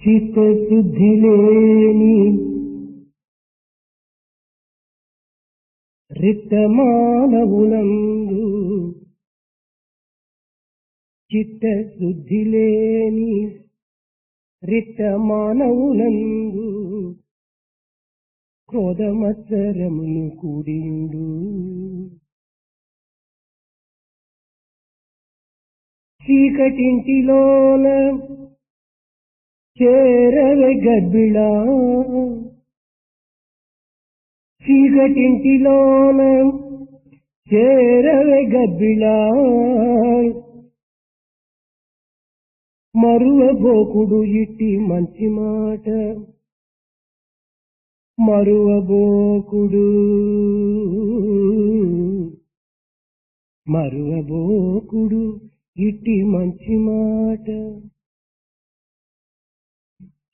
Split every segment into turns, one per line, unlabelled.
చిత్తశుద్ధి లేని రిక్తమానవులందు చిత్తశుద్ధి లేని రిక్తమానవులందు క్రోధమత్సరమును కూడిండు చీకటింటిలోన చేరవే గర్భిళా చీకటింటిలోన చేరవే గర్భిళా మరువబోకుడు ఇట్టి మంచి మాట మరువబోకుడు ఇట్టి మంచి మాట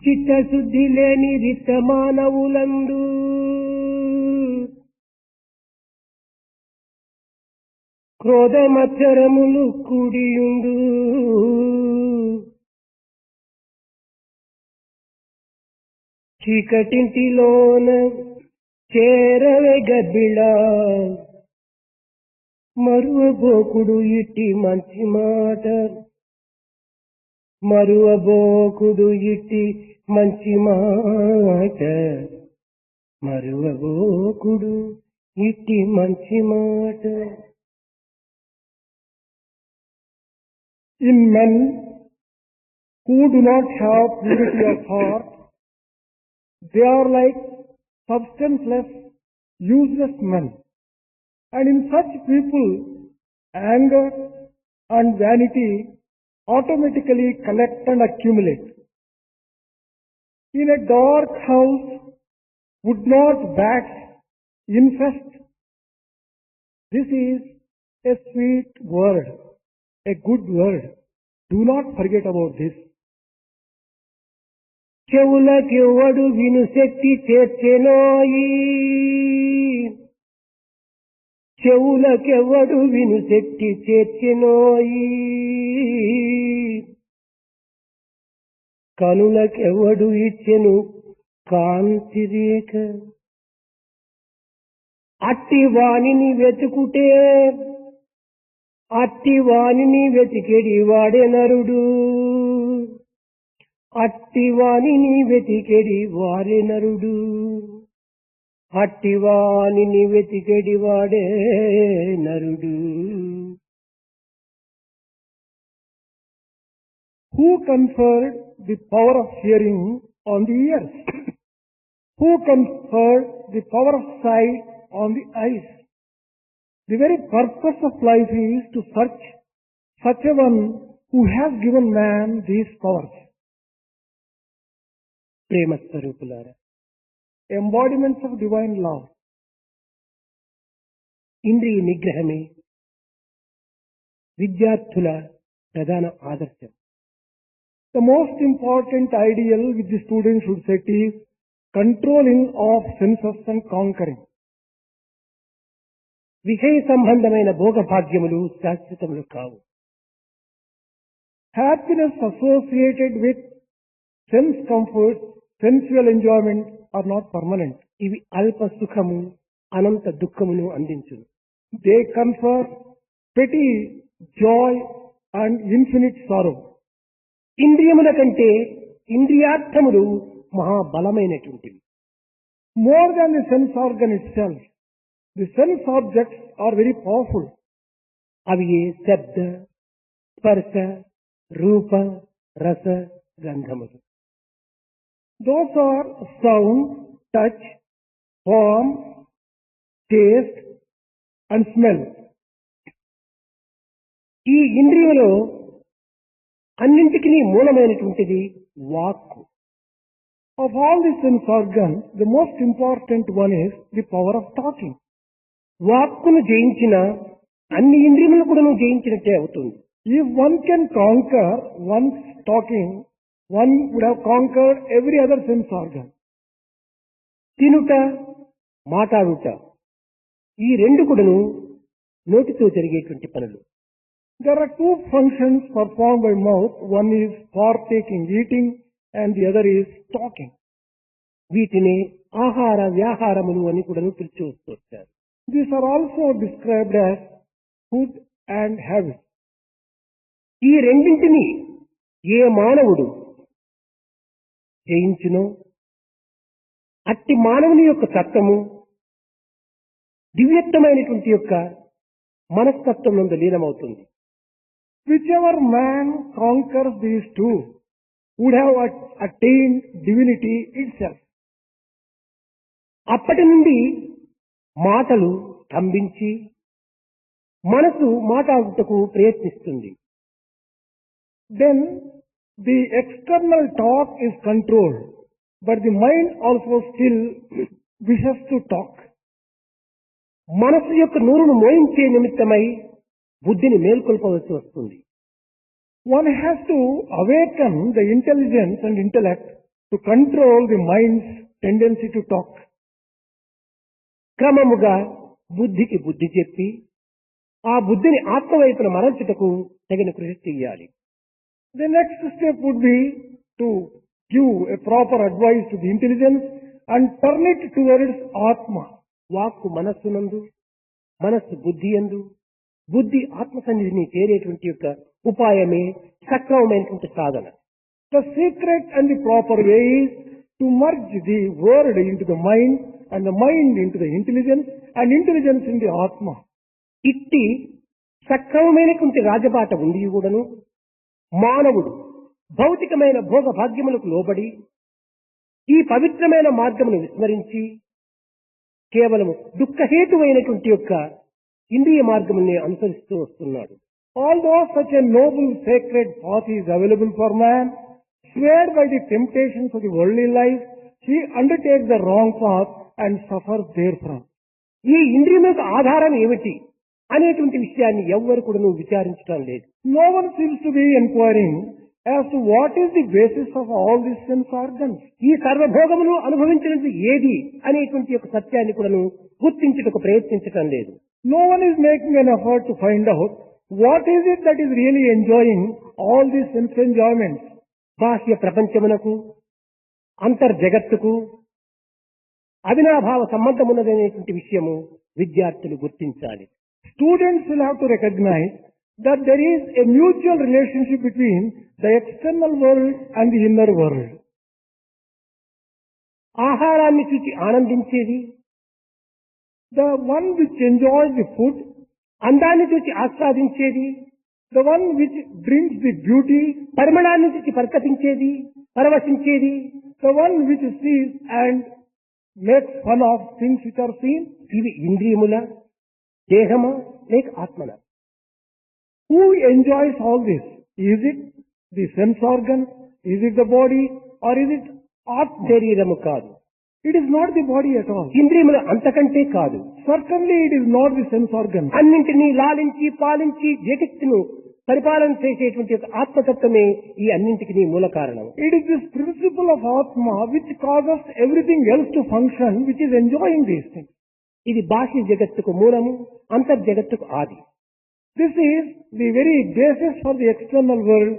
చిత్తశుద్ధి లేని రిక్తమానవులందు క్రోధమత్సరములు కూడియుండు చీకటింటిలోన చేరవే గర్భిళా మరువబోకుడు ఇట్టి మంచి మాట మరువబోకుడు ఇట్టి మంచి మాట మరువబోకుడు ఇట్టి మంచి మాట.
In men who do not have purity of heart, they are like substanceless, useless men. And in such people, anger and vanity automatically collect and accumulate. In a dark house, would not bats infest? This is a sweet word, a good word. Do not forget about this.
చెవులకెవ్వడు విను శక్తి చేర్చెనోయి చెవులకెవ్వడు విను శక్తి చేర్చెనోయి కనులకెవ్వడు ఇచ్చెను కాంతి రేఖ అట్టి వాణిని వెతుకుటే అట్టి వాణిని వెతికెడి వాడే నరుడు అట్టి వాణిని వెతికెడి వాడే నరుడు అట్టి వాణిని వెతికెడి వాడే నరుడు.
Who conferred the power of hearing on the ears? Who conferred the power of sight on the eyes? The very purpose of life is to search such a one who has given man these powers.
ప్రేమ స్వరూపులారా,
Embodiments of divine love.
ఇంద్రియ నిగ్రహమే విద్యార్థుల ప్రధాన ఆదర్శం.
The most important ideal which the student should set is controlling of senses and conquering.
విషయ సంబంధమైన భోగభాగ్యములు శాశ్వతములు కావు.
Happiness associated with sense comfort, sensual enjoyment are not permanent.
ఇవి అల్ప సుఖము అనంత దుఃఖమును అందించును.
They confer petty joy and infinite sorrow.
ఇంద్రియముల కంటే ఇంద్రియార్థములు మహాబలమైనటువంటివి.
More than the sense organ itself, the sense objects are very powerful.
అవి శబ్ద స్పర్శ రూప రస గంధములు.
Those are sound, touch, form, taste and smell.
ఈ ఇంద్రియములో అన్నింటికి మూలమైనటువంటిది వాక్కు.
Of all the sense organs, the most important one is the power of talking.
వాక్కును జయించిన అన్ని ఇంద్రియములను కూడా జయించినట్టే అవుతుంది.
If one can conquer one's talking, one would have conquered every other sense organ.
తినుట మాట్లాడుట ఈ రెండు కూడాను నోటితో జరిగేటువంటి పనులు.
There are two functions performed by mouth. One is partaking, eating, and the other is talking.
వీటిని ఆహార వ్యాహారములు అని కూడా పిలిచి వస్తారు.
These are also described as food and habit.
ఈ రెండింటిని ఏ మానవుడు జయించునో అట్టి మానవుని యొక్క తత్వము దివ్యత్వమైనటువంటి యొక్క మనస్తత్వం నందు లీనమవుతుంది.
Whichever man conquers these two would have attained divinity itself.
అప్పటి నుండి మాటలు స్తంభించి మనసు మాట్లాడుటకు ప్రయత్నిస్తుంది.
Then the external talk is controlled, but the mind also still wishes to talk.
మనసు యొక్క నూరును మోయించే నిమిత్తమై బుద్ధిని మేల్కొల్పవలసి వస్తుంది.
One has to awaken the intelligence and intellect to control the mind's tendency to talk.
క్రమముగా బుద్ధికి బుద్ధి చెప్పి ఆ బుద్ధిని ఆత్మవైపున మరల్చుటకు తగిన కృషి చేయాలి.
The next step would be to give a proper advice to the intelligence and turn it towards Atma.
వాక్కు మనస్సునందు, మనస్సు బుద్ధి యందు, బుద్ధి ఆత్మ సన్నిధిని చేరేటువంటి యొక్క ఉపాయమే సక్రమమైనటువంటి సాధన.
The secret and the proper way is to merge the word into the mind and the mind into the intelligence and intelligence in the Atma.
ఇట్టి సక్రమమైనటువంటి రాజబాట ఉండి కూడాను మానవుడు భౌతికమైన భోగ భాగ్యములకు లోబడి ఈ పవిత్రమైన మార్గమును విస్మరించి కేవలం దుఃఖహేతువైనటువంటి యొక్క ఇంద్రియ మార్గమునే అనుసరిస్తూ వస్తున్నాడు.
Although such a noble sacred path is available for man, swayed by the temptations of the worldly life, he undertakes the wrong path and suffers therefrom.
ఈ ఇంద్రియములకు ఆధారం ఏమిటి అనేటువంటి విషయాన్ని ఎవ్వరు కూడా నువ్వు విచారించడం లేదు.
No one seems to be inquiring as to what is the basis of all these sense organs.
ఈ సర్వభోగమును అనుభవించినది ఏది అనేటువంటి యొక్క సత్యాన్ని కూడా గుర్తించుటకు ప్రయత్నించటం లేదు.
No one is making an effort to find out what is it that is really enjoying all these sense enjoyments.
బాహ్య ప్రపంచమునకు అంతర్జగత్తుకు అవినాభావ సంబంధం ఉన్నదనేటువంటి విషయము విద్యార్థులు గుర్తించాలి.
Students will have to recognize that there is a mutual relationship between the external world and the inner world.
ఆహారాన్ని చూచి ఆనందించేది,
The one which enjoys the food,
అందాన్ని చూచి ఆస్వాదించేది,
the one which brings the beauty,
పరిమళాన్ని చూచి పరితపించేది, పరవశించేది,
the one which sees and makes fun of things which are seen.
ఇవి ఇంద్రియముల, దేహమా లేక ఆత్మన?
Who enjoys all this? Is it the sense organ? Is it the body? Or is it Atma?
శరీరము కాదు,
It is not the body at all.
ఇంద్రియములు అంతకంటే కాదు.
Certainly it is not the sense organ.
అన్నింటినీ లాలించి పాలించి జగత్తును పరిపాలన చేసేటువంటి ఒక ఆత్మతత్వమే ఈ అన్నింటికి మూల కారణం.
It is this principle of Atma which causes everything else to function, which is enjoying these things.
ఇది బాహ్య జగత్తుకు మూలము, అంతర్జగత్తుకు ఆది.
This is the very basis for the external world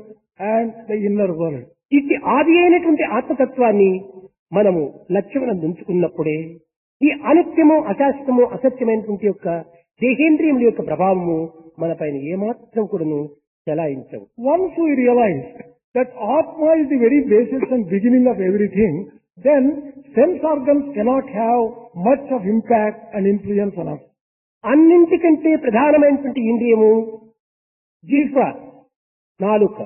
and the inner world.
ఇది ఆది అయినటువంటి ఆత్మతత్వాన్ని మనము లక్ష్యమును ఉంచుకున్నప్పుడే ఈ అనిత్యము, అశాశ్వతము, అసత్యమైనటువంటి యొక్క దేహేంద్రియముల యొక్క ప్రభావము మన పైన ఏమాత్రం కూడాను చెలాయించవు.
Once we realize that Atma is the very basis and beginning of everything, then sense organs cannot have much of impact and influence on us.
అన్నింటికంటే ప్రధానమైనటువంటి ఇంద్రియము జిహ్వ, నాలుక.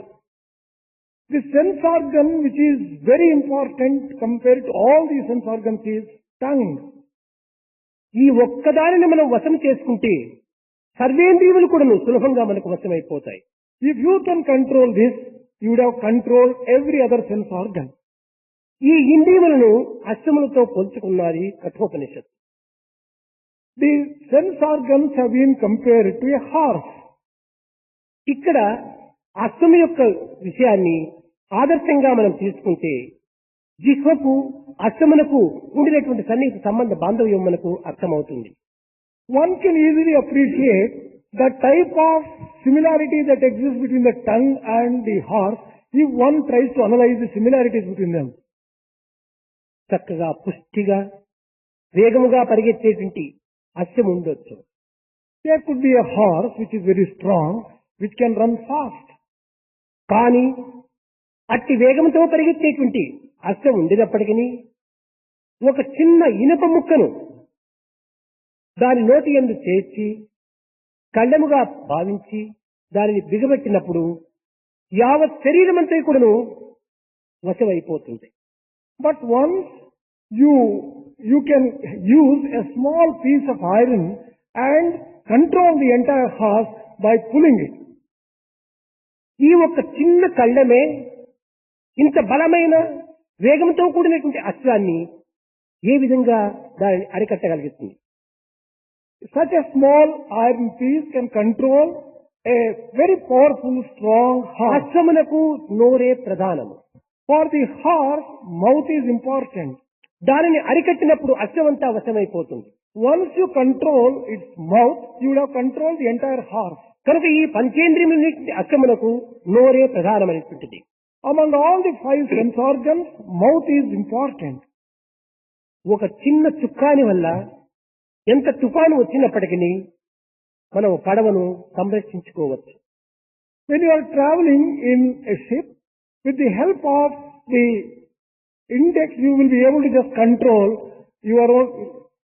The sense organ which is very important compared to all the sense organs is tongue.
ఈ ఒక్కదానిని మనం వశం చేసుకుంటే సర్వేంద్రియములు కూడా సులభంగా మనకు వశమైపోతాయి.
If you can control this, you would have controlled every other sense organ.
ఈ ఇంద్రియములను అశ్వములతో పోల్చుకున్నది Kathopanishad.
The sense organs have been compared to a horse.
ఇక్కడ అశ్వము యొక్క విషయాన్ని ఆదర్శంగా మనం తీసుకుంటే జిహ్వకు అశ్వమునకు ఉండినటువంటి సన్నిహిత సంబంధ బాంధవ్యం మనకు అర్థమవుతుంది.
One can easily appreciate the type of similarity that exists between the tongue and the horse if one tries to analyze the similarities between them.
చక్కగా పుష్టిగా వేగముగా పరిగెత్తేటువంటి అశ్వం ఉండొచ్చు.
There could be a horse which is very strong, which can run fast.
కానీ అట్టి వేగంతో పరిగెత్తేటువంటి అశ్వం ఉండినప్పటికీ ఒక చిన్న ఇనుప ముక్కను దాని నోటి యందు చేర్చి కళ్ళెముగా భావించి దానిని బిగబెట్టినప్పుడు యావత్ శరీరమంతా కూడాను వశమైపోతుంది.
But once you can use a small piece of iron and control the entire horse by pulling it.
ఈ ఒక చిన్న కళ్ళమే ఇంత బలమైన వేగంతో కూడినటువంటి అశ్వాన్ని ఏ విధంగా దానిని అరికట్టగలుగుతుంది?
Such a small iron piece can control a very powerful, strong horse.
అశ్వమునకు నోరే ప్రధానము.
For the horse, mouth is important.
దానిని అరికట్టినప్పుడు అశ్వమంతా వశమైపోతుంది.
Once you control its mouth, you will have controlled the entire horse.
కనుక ఈ పంచేంద్రియముల అశ్వమునకు నోరే ప్రధానమైనటువంటిది.
Among all the 5 sense organs, mouth is important.
ఒక చిన్న చుక్కాని వల్ల ఎంత తుఫాను వచ్చినప్పటికీ మనం పడవను సంరక్షించుకోవచ్చు.
When you are traveling in a ship, with the help of the index, you will be able to just control your own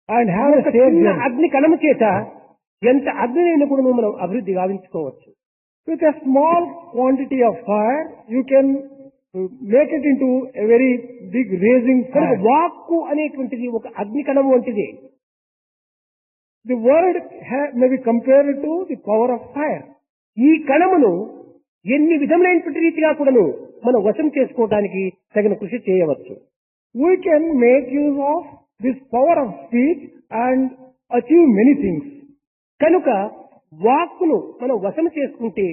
and have a safe journey.
అగ్ని కణము చేత ఎంత అగ్నిని కూడా మనం అభివృద్ధి గావించుకోవచ్చు.
With a small quantity of fire, you can make it into a very big raising fire.
వాక్కు అనేటువంటిది ఒక అగ్ని కణం వంటిది.
The word may be compared to the power of fire.
ఈ కణమును ఎన్ని విధములైనటువంటి రీతిగా కూడాను మనం వశం చేసుకోవడానికి తగిన కృషి చేయవచ్చు.
We can make use of this power of speech and achieve many things.
కనుక వాక్కును మనం వశం చేసుకుంటే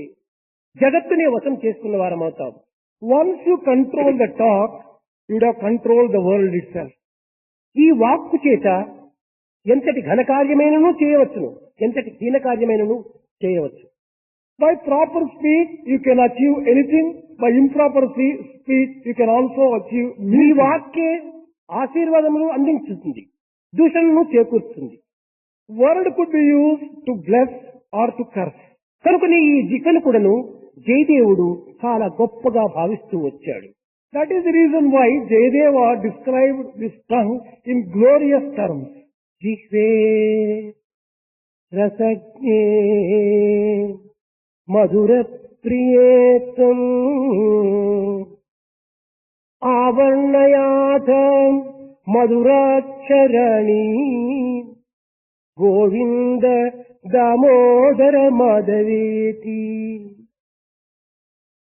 జగత్తునే వశం చేసుకున్న వారం అవుతాం.
Once you control the talk, you would have controlled the world itself.
ఈ వాక్కు చేత ఎంతటి ఘనకార్యమైనను చేయవచ్చును, ఎంతటి హీనకార్యమైనను చేయవచ్చు.
By proper speech, you can achieve anything. By improper speech, you can also achieve
ఈ
many things.
వాక్యే ఆశీర్వాదములు అందించుతుంది, దూషణను చేకూరుస్తుంది.
Word could be used to bless or to curse.
కనుకనే ఈ జికను కూడాను జయదేవుడు చాలా గొప్పగా భావిస్తూ వచ్చాడు.
That is the reason why Jayadeva described this tongue in glorious terms.
జిహ్వే రసజ్ఞే మధుర ప్రియేతం ఆవర్ణయాథ మధురాక్షరణి గోవింద దామోదర మాధవేతి.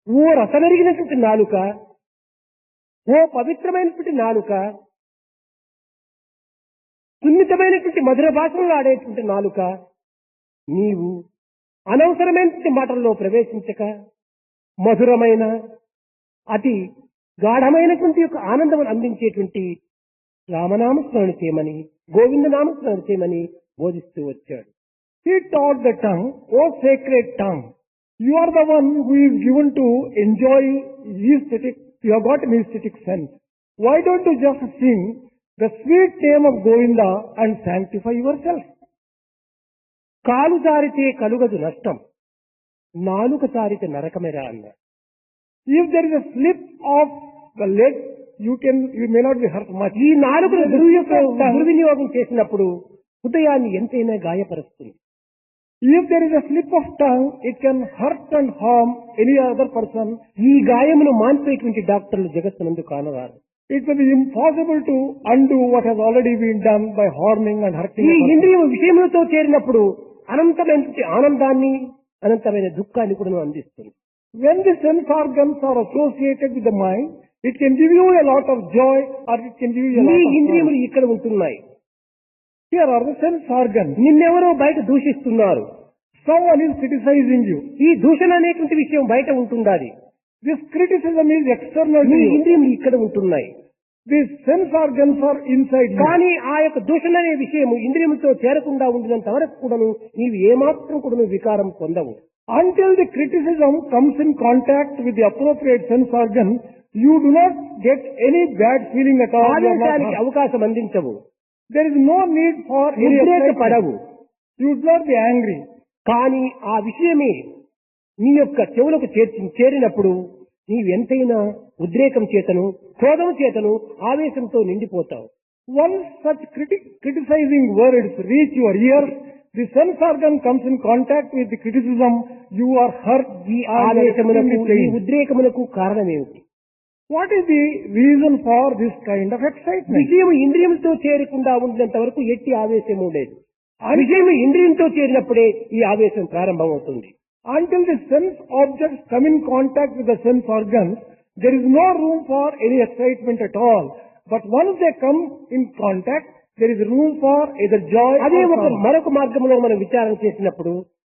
ఓ రసనరిగినటువంటి నాలుక, ఓ పవిత్రమైనటువంటి నాలుక, సున్నితమైనటువంటి మధుర భాషలో ఆడేటువంటి నాలుక, నీవు అనవసరమైనటువంటి మాటల్లో ప్రవేశించక మధురమైన అతి గాఢమైనటువంటి యొక్క ఆనందం అందించేటువంటి రామనామస్మరణ చేయమని, గోవింద నామస్మరణ చేయమని బోధిస్తూ వచ్చాడు.
He taught the tongue, O sacred tongue, you are the one who is given to enjoy aesthetic, you have got an aesthetic sense. Why don't you just sing the sweet name of Govinda and sanctify yourself?
కాలు జారితే కలుగదు నష్టం, నాలుక జారితే నరకమేరా అన్నాడు.
If there is a slip of the leg, you may not be hurt much.
ఈ నాలుకను దుర్వినియోగం చేసినప్పుడు హృదయాన్ని ఎంతైనా గాయపరుస్తుంది.
If there is a slip of tongue, it can hurt and harm any other person.
ఈ గాయమును మాన్పేటువంటి డాక్టర్లు జగత్తునందు కానరారు.
It will be impossible to undo what has already been done by harming and hurting.
ఈ ఇంద్రియం విషయములతో చేరినప్పుడు అనంతమైనటువంటి ఆనందాన్ని, అనంతమైన దుఃఖాన్ని కూడా అందిస్తుంది.
When the sense organs are associated with the mind, it can give you a lot of joy or it can give you a lot
ఈ
of
ఇంద్రియములు
sorrow.
ఇక్కడ ఉంటున్నాయి.
Here are the sense organs.
నిన్నెవరో బయట దూషిస్తున్నారు.
Someone is criticizing you.
ఈ దూషణ అనేటువంటి విషయం బయట ఉంటుండాలి.
This criticism is external to
ఈ
you.
ఇంద్రియములు ఇక్కడ ఉంటున్నాయి.
These sense organs are inside you.
కానీ ఆ యొక్క దూషణ అనే విషయము ఇంద్రియములతో చేరకుండా ఉండినంత వరకు కూడాను నీవు ఏమాత్రం కూడాను వికారం పొందవు.
Until the criticism comes in contact with the appropriate sense organ, you do not get any bad feeling at all. You are not
ఆవేశానికి
hurt.
అవకాశం అందించవు,
There is no need for any
ఉద్రేకపడవు.
excitement. You would not be angry.
కానీ ఆ విషయమే నీ యొక్క చెవులకు చేరినప్పుడు నీవు ఎంతైనా ఉద్రేకం చేతను, క్రోధం చేతను, ఆవేశంతో నిండిపోతావు.
Once such criticizing words reach your ears, the sense organ comes in contact with the criticism, you are hurt.
ఈ
and you are
ఆవేశములకు,
extremely
ఈ
changed.
ఉద్రేకములకు కారణమేమిటి?
What is the reason for this kind of excitement?
విషయం ఇంద్రియంతో చేరకుండా ఉండినంత వరకు ఎట్టి ఆవేశము లేదు. ఆ విషయం ఇంద్రియంతో చేరినప్పుడే ఈ ఆవేశం ప్రారంభమవుతుంది.
Until the sense objects come in contact with the sense organs, there is no room for any excitement at all. But once they come in contact, there is room for either joy
అదే
or
ఒక
sorrow.
మరొక మార్గంలో మనం విచారణ చేసినప్పుడు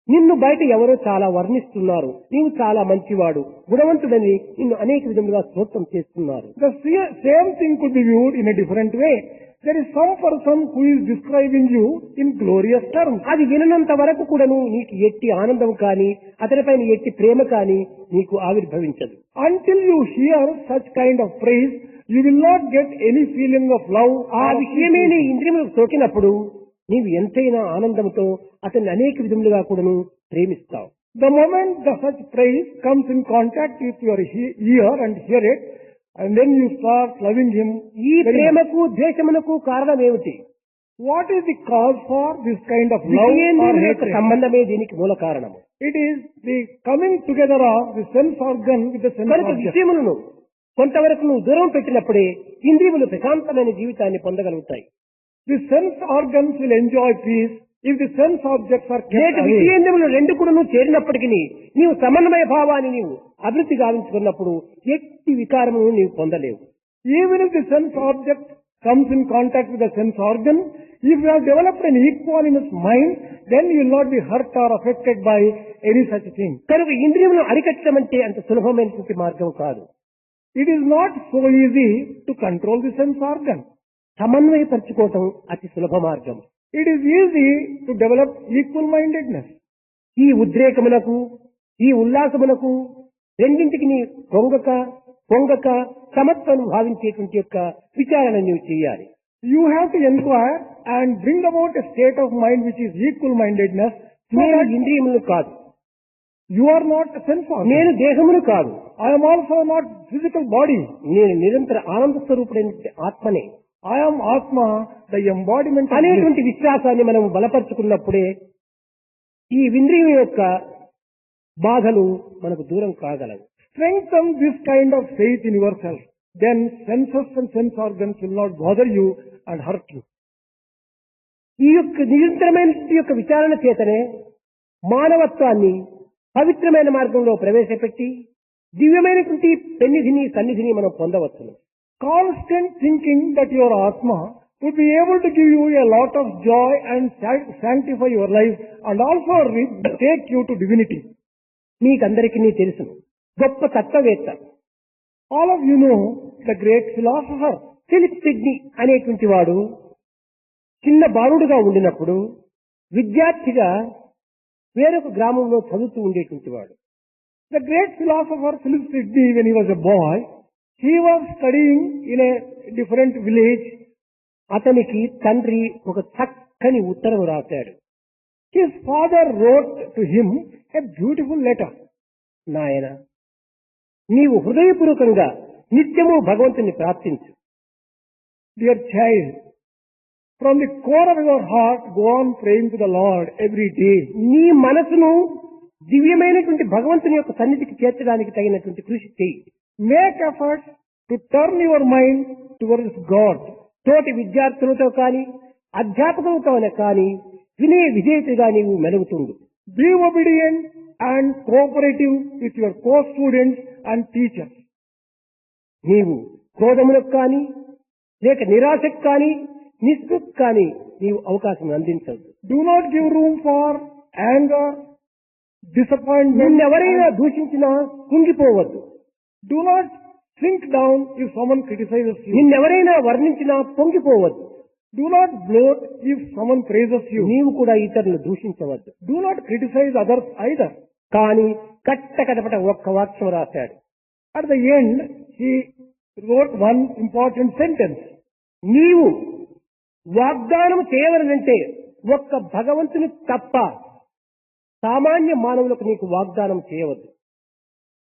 నిన్ను బయట ఎవరో చాలా వర్ణిస్తున్నారు, నీవు చాలా మంచివాడు, గుణవంతుడని నిన్ను అనేక విధములుగా స్తోత్రం చేస్తున్నారు.
The same thing could be viewed in a different way. There is some person who is describing you in glorious terms.
అది విననంత వరకు కూడాను నీకు ఎట్టి ఆనందం కానీ, అతనిపైన ఎట్టి ప్రేమ కానీ నీకు ఆవిర్భవించదు.
Until you hear such kind of praise, you will not get any feeling of love.
ఆ
or
విషయమే నీ ఇంద్రియములకు సోకినప్పుడు నీవు ఎంతైనా ఆనందంతో అతన్ని అనేక విధములుగా కూడాను ప్రేమిస్తావు.
The moment such praise comes in contact with your ear and hear it, and then you start loving him.
ఈ
very much.
ప్రేమకు ద్వేషమునకు కారణం ఏమిటి?
What is the cause for this kind of love or
విషయేంద్రియముల యొక్క
hatred?
సంబంధమే దీనికి మూల కారణము.
It is the coming together of the sense organ with the sense
కనుక
object.
విషయములను కొంతవరకు నువ్వు దూరం పెట్టినప్పుడే ఇంద్రియములు ప్రశాంతమైన జీవితాన్ని పొందగలుగుతాయి.
The sense organs will enjoy peace if the sense objects are kept
లేక
away.
విషయేంద్రియములు రెండు కూడా నువ్వు చేరినప్పటికీ నీవు సమన్వయ భావాన్ని నీవు అభివృద్ధి గావించుకున్నప్పుడు ఎట్టి వికారమును నీవు పొందలేవు.
Even if the sense object comes in contact with the sense organ, if you have developed an equanimous mind, then you will not be hurt or affected by any such thing.
కనుక ఇంద్రియములను అరికట్టడం అంటే అంత సులభమైనటువంటి మార్గం కాదు.
It is not so easy to control the sense organ.
సమన్వయపరచుకోవటం అతి సులభ మార్గం.
It is easy to develop equal-mindedness.
ఈ ఉద్రేకములకు, ఈ ఉల్లాసములకు రెండింటికి నీ పొంగక సమత్వం భావించేటువంటి యొక్క విచారణ నీవు చేయాలి.
You have to inquire and bring about a state of mind which is equal-mindedness. So
నేను
that
ఇంద్రియములు కాదు,
you are not a sense organ.
నేను దేహమును కాదు,
I am also not physical body.
నేను నిరంతర ఆనంద స్వరూపుడైన ఆత్మనే
I am Atma, the embodiment of bliss.
అనేటువంటి విశ్వాసాన్ని మనం బలపరుచుకున్నప్పుడే ఈ ఇంద్రియం యొక్క బాధలు మనకు దూరం కాగలవు.
Strengthen this kind of faith in yourself. Then senses and sense organs will not bother you and hurt you.
ఈ యొక్క నిరంతరమైన యొక్క విచారణ చేతనే మానవత్వాన్ని పవిత్రమైన మార్గంలో ప్రవేశపెట్టి దివ్యమైనటువంటి సన్నిధిని మనం పొందవచ్చును.
Constant thinking that your Atma would be able to give you a lot of joy and sanctify your life and also take you to divinity.
మీకందరికీ తెలుసు, గొప్ప తత్వవేత్త
All of you know the great philosopher.
Philip Sidney అనేటువంటి వాడు చిన్న బాలుడుగా ఉండినప్పుడు విద్యార్థిగా వేరొక గ్రామంలో చదువుతూ ఉండేటువంటి వాడు.
The great philosopher Philip Sidney, when he was a boy, he was studying in a different village.
అతనికి తండ్రి ఒక చక్కని ఉత్తరం రాశాడు.
His father wrote to him a beautiful letter.
నాయన, నీవు హృదయపూర్వకంగా నిత్యము భగవంతుని ప్రార్థించు.
Dear child, from the core of your heart, go on praying to the Lord every day.
నీ మనసును దివ్యమైనటువంటి భగవంతుని యొక్క సన్నిధికి చేర్చడానికి తగినటువంటి కృషి చేయి.
Make efforts to turn your mind towards God.
తోటి విద్యార్థులతో కానీ అధ్యాపకులతో కానీ వినయ విధేయతగా నీవు మెలుగుతుండు.
Be obedient and cooperative with your co-students and teachers.
నీవు క్రోధములకు కానీ లేక నిరాశకు కానీ నిస్పృహకు కానీ నీవు అవకాశం అందించవద్దు.
Do not give room for anger, disappointment.
నిన్నెవరైనా దూషించినా కుంగిపోవద్దు.
Do not sink down if someone criticizes you.
నిన్నెవరైనా వర్ణించినా పొంగిపోవద్దు.
Do not gloat if someone praises you.
నీవు కూడా ఇతరులను దూషించవద్దు.
Do not criticize others either.
కానీ కట్ట కడపట ఒక్క వాక్యం రాశాడు.
At the end, he wrote one important sentence.
నీవు వాగ్దానం చేయవలనంటే ఒక్క భగవంతుని తప్ప సామాన్య మానవులకు నీకు వాగ్దానం చేయవద్దు.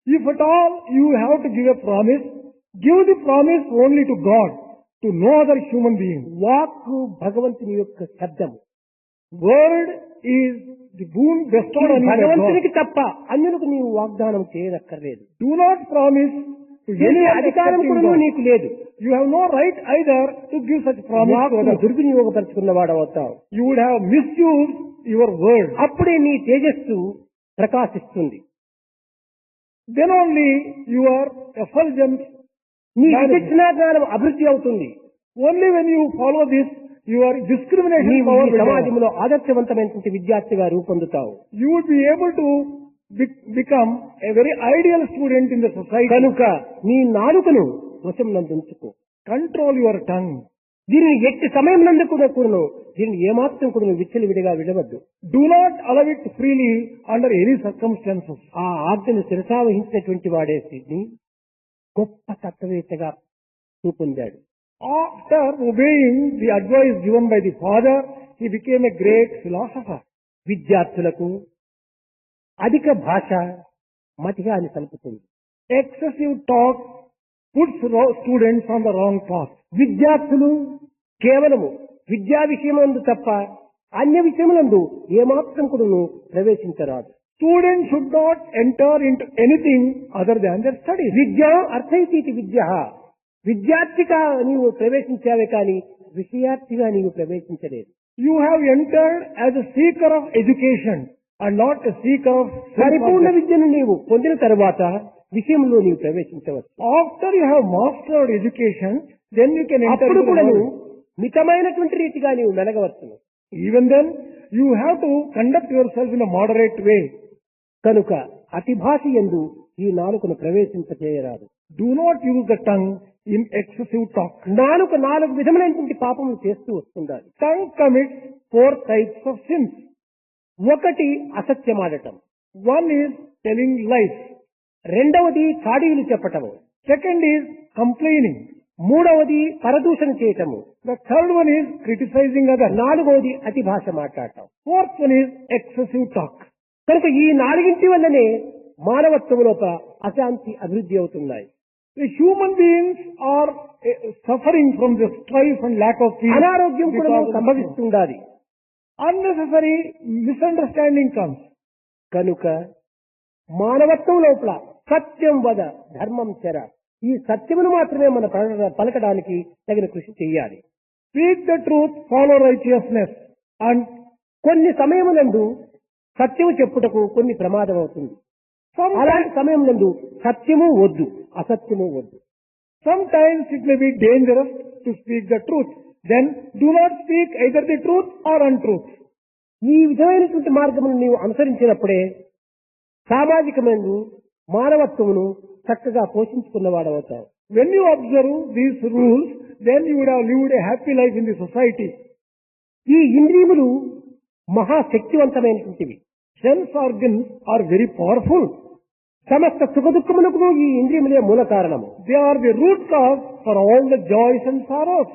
If at all you have to give a promise, give the promise only to God, to no other human being.
వాక్కు భగవంతుని యొక్క శబ్దం.
Word is the boon bestowed on you by God.
భగవంతునికి తప్ప అన్యులకు నీవు వాగ్దానం చేయనక్కర్లేదు.
Do not promise to any
అధికారం
except in
కూడా
God.
నీకు లేదు.
You have no right either to give such promise to
వాక్కును
others.
దుర్వినియోగపరుచుకున్న వాడవుతావు.
You would have misused your word.
అప్పుడే నీ తేజస్సు ప్రకాశిస్తుంది.
Then only your effulgence,
నీ విచక్షణ జ్ఞానం అభివృద్ధి అవుతుంది.
only when you follow this, your discrimination
నీవు
power
ఈ
will develop.
సమాజంలో ఆదర్శవంతమైనటువంటి విద్యార్థిగా రూపొందుతావు.
You would be able to become a very ideal student in the society.
కనుక నీ నాలుకను వశం నందుంచుకో.
Control your tongue.
దీనిని ఎట్టి సమయం నందుకును దీన్ని ఏమాత్రం కూడా విచ్చలవిడిగా విడవద్దు.
Do not allow it freely under any circumstances.
ఆ ఆజ్ఞను శిరసావహించినటువంటి వాడే సిడ్ని గొప్ప తత్వవేత్తగా రూపొందాడు.
After obeying the advice given by the father, he became a great philosopher.
విద్యార్థులకు అధిక భాష మతిగా అని సలుపుతుంది.
Excessive talk puts students on the wrong path.
విద్యార్థులు కేవలము విద్యా విషయమందు తప్ప అన్య విషయములందు ఏమాత్రం కూడా ప్రవేశించరాదు.
Students should not enter into anything other than their studies.
విద్య అర్థైతీతి విద్య. విద్యార్థిగా నీవు ప్రవేశించావే కానీ విషయార్థిగా నీవు ప్రవేశించలేదు.
You have entered as a seeker of education and not a seeker of
పరిపూర్ణ
self-knowledge.
విద్యను నీవు పొందిన తరువాత విషయంలో నీవు ప్రవేశించవచ్చు.
After you have mastered education, then you can enter
అప్పుడు
into
కూడా
knowledge.
మితమైనటువంటి రీతిగా నీవు మెలగవచ్చును.
Even then, you have to conduct yourself in a moderate way.
కనుక అతి భాష యందు ఈ నాలుకను ప్రవేశింపచేయరాదు.
Do not use the tongue in excessive talk.
నాలుక నాలుగు విధములైనటువంటి పాపములు చేస్తూ వస్తుండాలి.
Tongue commits 4 types of sins.
ఒకటి అసత్యమాడటం,
One is telling lies.
రెండవది చాడీలు చెప్పటము,
Second is complaining.
మూడవది పరదూషణ చేయటము,
The third one is criticizing others.
నాలుగవది అతి భాష మాట్లాడటం.
Fourth one is excessive talk.
కనుక ఈ నాలుగింటి వల్లనే మానవత్వములోప అశాంతి అభివృద్ధి అవుతున్నాయి.
The human beings are suffering from the strife and lack of peace.
అనారోగ్యం కూడా
because of this.
సంభవిస్తుండాలి.
Unnecessary misunderstanding comes.
కనుక మానవత్వం లోపల సత్యం వద ధర్మం చెర, ఈ సత్యమును మాత్రమే మన పలకడానికి తగిన కృషి చేయాలి.
Speak the truth, follow righteousness. And
కొన్ని సమయములందు సత్యము చెప్పుటకు కొన్ని ప్రమాదం అవుతుంది. అలాంటి సమయములందు సత్యము వద్దు, అసత్యము వద్దు.
sometimes it may be dangerous to speak the truth. Then do not speak either the truth or untruth.
ఈ విధమైనటువంటి మార్గమును నీవు అనుసరించినప్పుడే సామాజికమైన మానవత్వమును చక్కగా పోషించుకున్నవాడవుతావు.
When you observe these rules, then you would have lived a happy life in the society.
ఈ ఇంద్రియములు మహాశక్తివంతమైనటువంటివి.
Sense organs are very powerful.
సమస్త సుఖదుఖములకు ఈ ఇంద్రియములే మూల కారణము.
They are the root cause for all the joys and sorrows.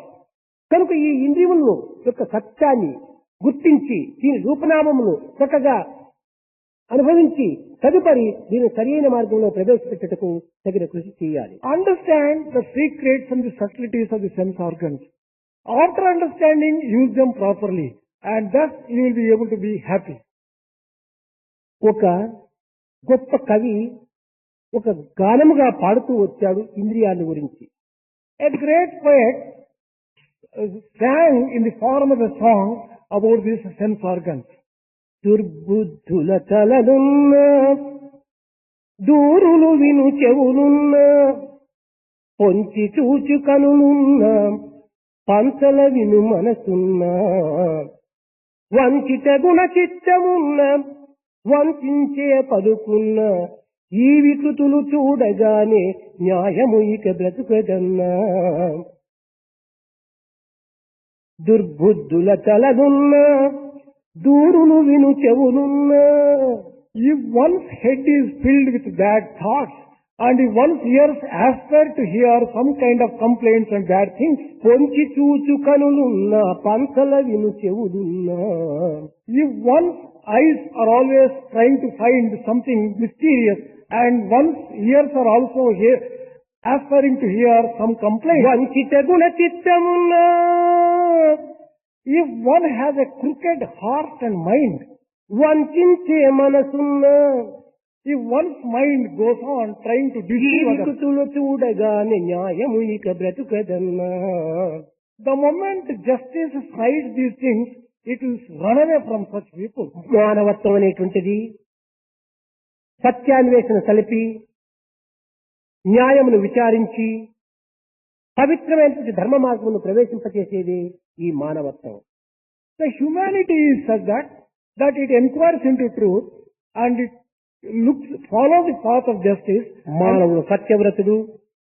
కనుక ఈ ఇంద్రియములను యొక్క సత్యాన్ని గుర్తించి దీని రూపనామమును చక్కగా అనుభవించి తదుపరి దీని సరైన మార్గంలో ప్రవేశపెట్టుటకు తగిన కృషి చేయాలి.
Understand the secrets and the subtleties of the sense organs. After understanding, use them properly, and thus you will be able to be happy.
ఒక గొప్ప కవి ఒక గానముగా పాడుతూ వచ్చాడు ఇంద్రియాల గురించి.
A great poet sang in the form of a song about these sense organs.
దుర్బుద్ధుల తలనున్న దూరులు విను చెవులున్న పొంచి చూచు కనులున్న పంచల విను మనసున్న వంచిత గుణ చిత్తమున్న వంచే పలుకున్న ఈ వికృతులు చూడగానే న్యాయము ఇక బ్రతుకదన్నా. దుర్బుద్ధుల తలనున్న దూరులు విను చెవులున్నా
If one's head is filled with bad thoughts and if one's ears aspire to hear some kind of complaints and bad things,
పొంచి చూచు కనులున్న పంకల విను చెవులున్నా,
if one's eyes are always trying to find something mysterious and one's ears are also aspiring to hear some complaints,
వంచిత Guna చిత్తమున్నా,
if one has a crooked heart and mind,
వంచించే మనసున్నా,
if one's mind goes on trying to deceive others,
జీవికుతులు చూడగానే న్యాయము ఇక బ్రతుకదన్నా,
the moment justice sides these things, it will run away from such people.
మానవత్వం అనేటువంటిది సత్యాన్వేషణ సలిపి న్యాయమును విచారించి పవిత్రమైనటువంటి ధర్మ మార్గమును ప్రవేశింపచేసేది ఈ మానవత్వం.
The humanity is such that it inquires into truth and it follows the path of justice.
మానవుడు సత్యవ్రతుడు,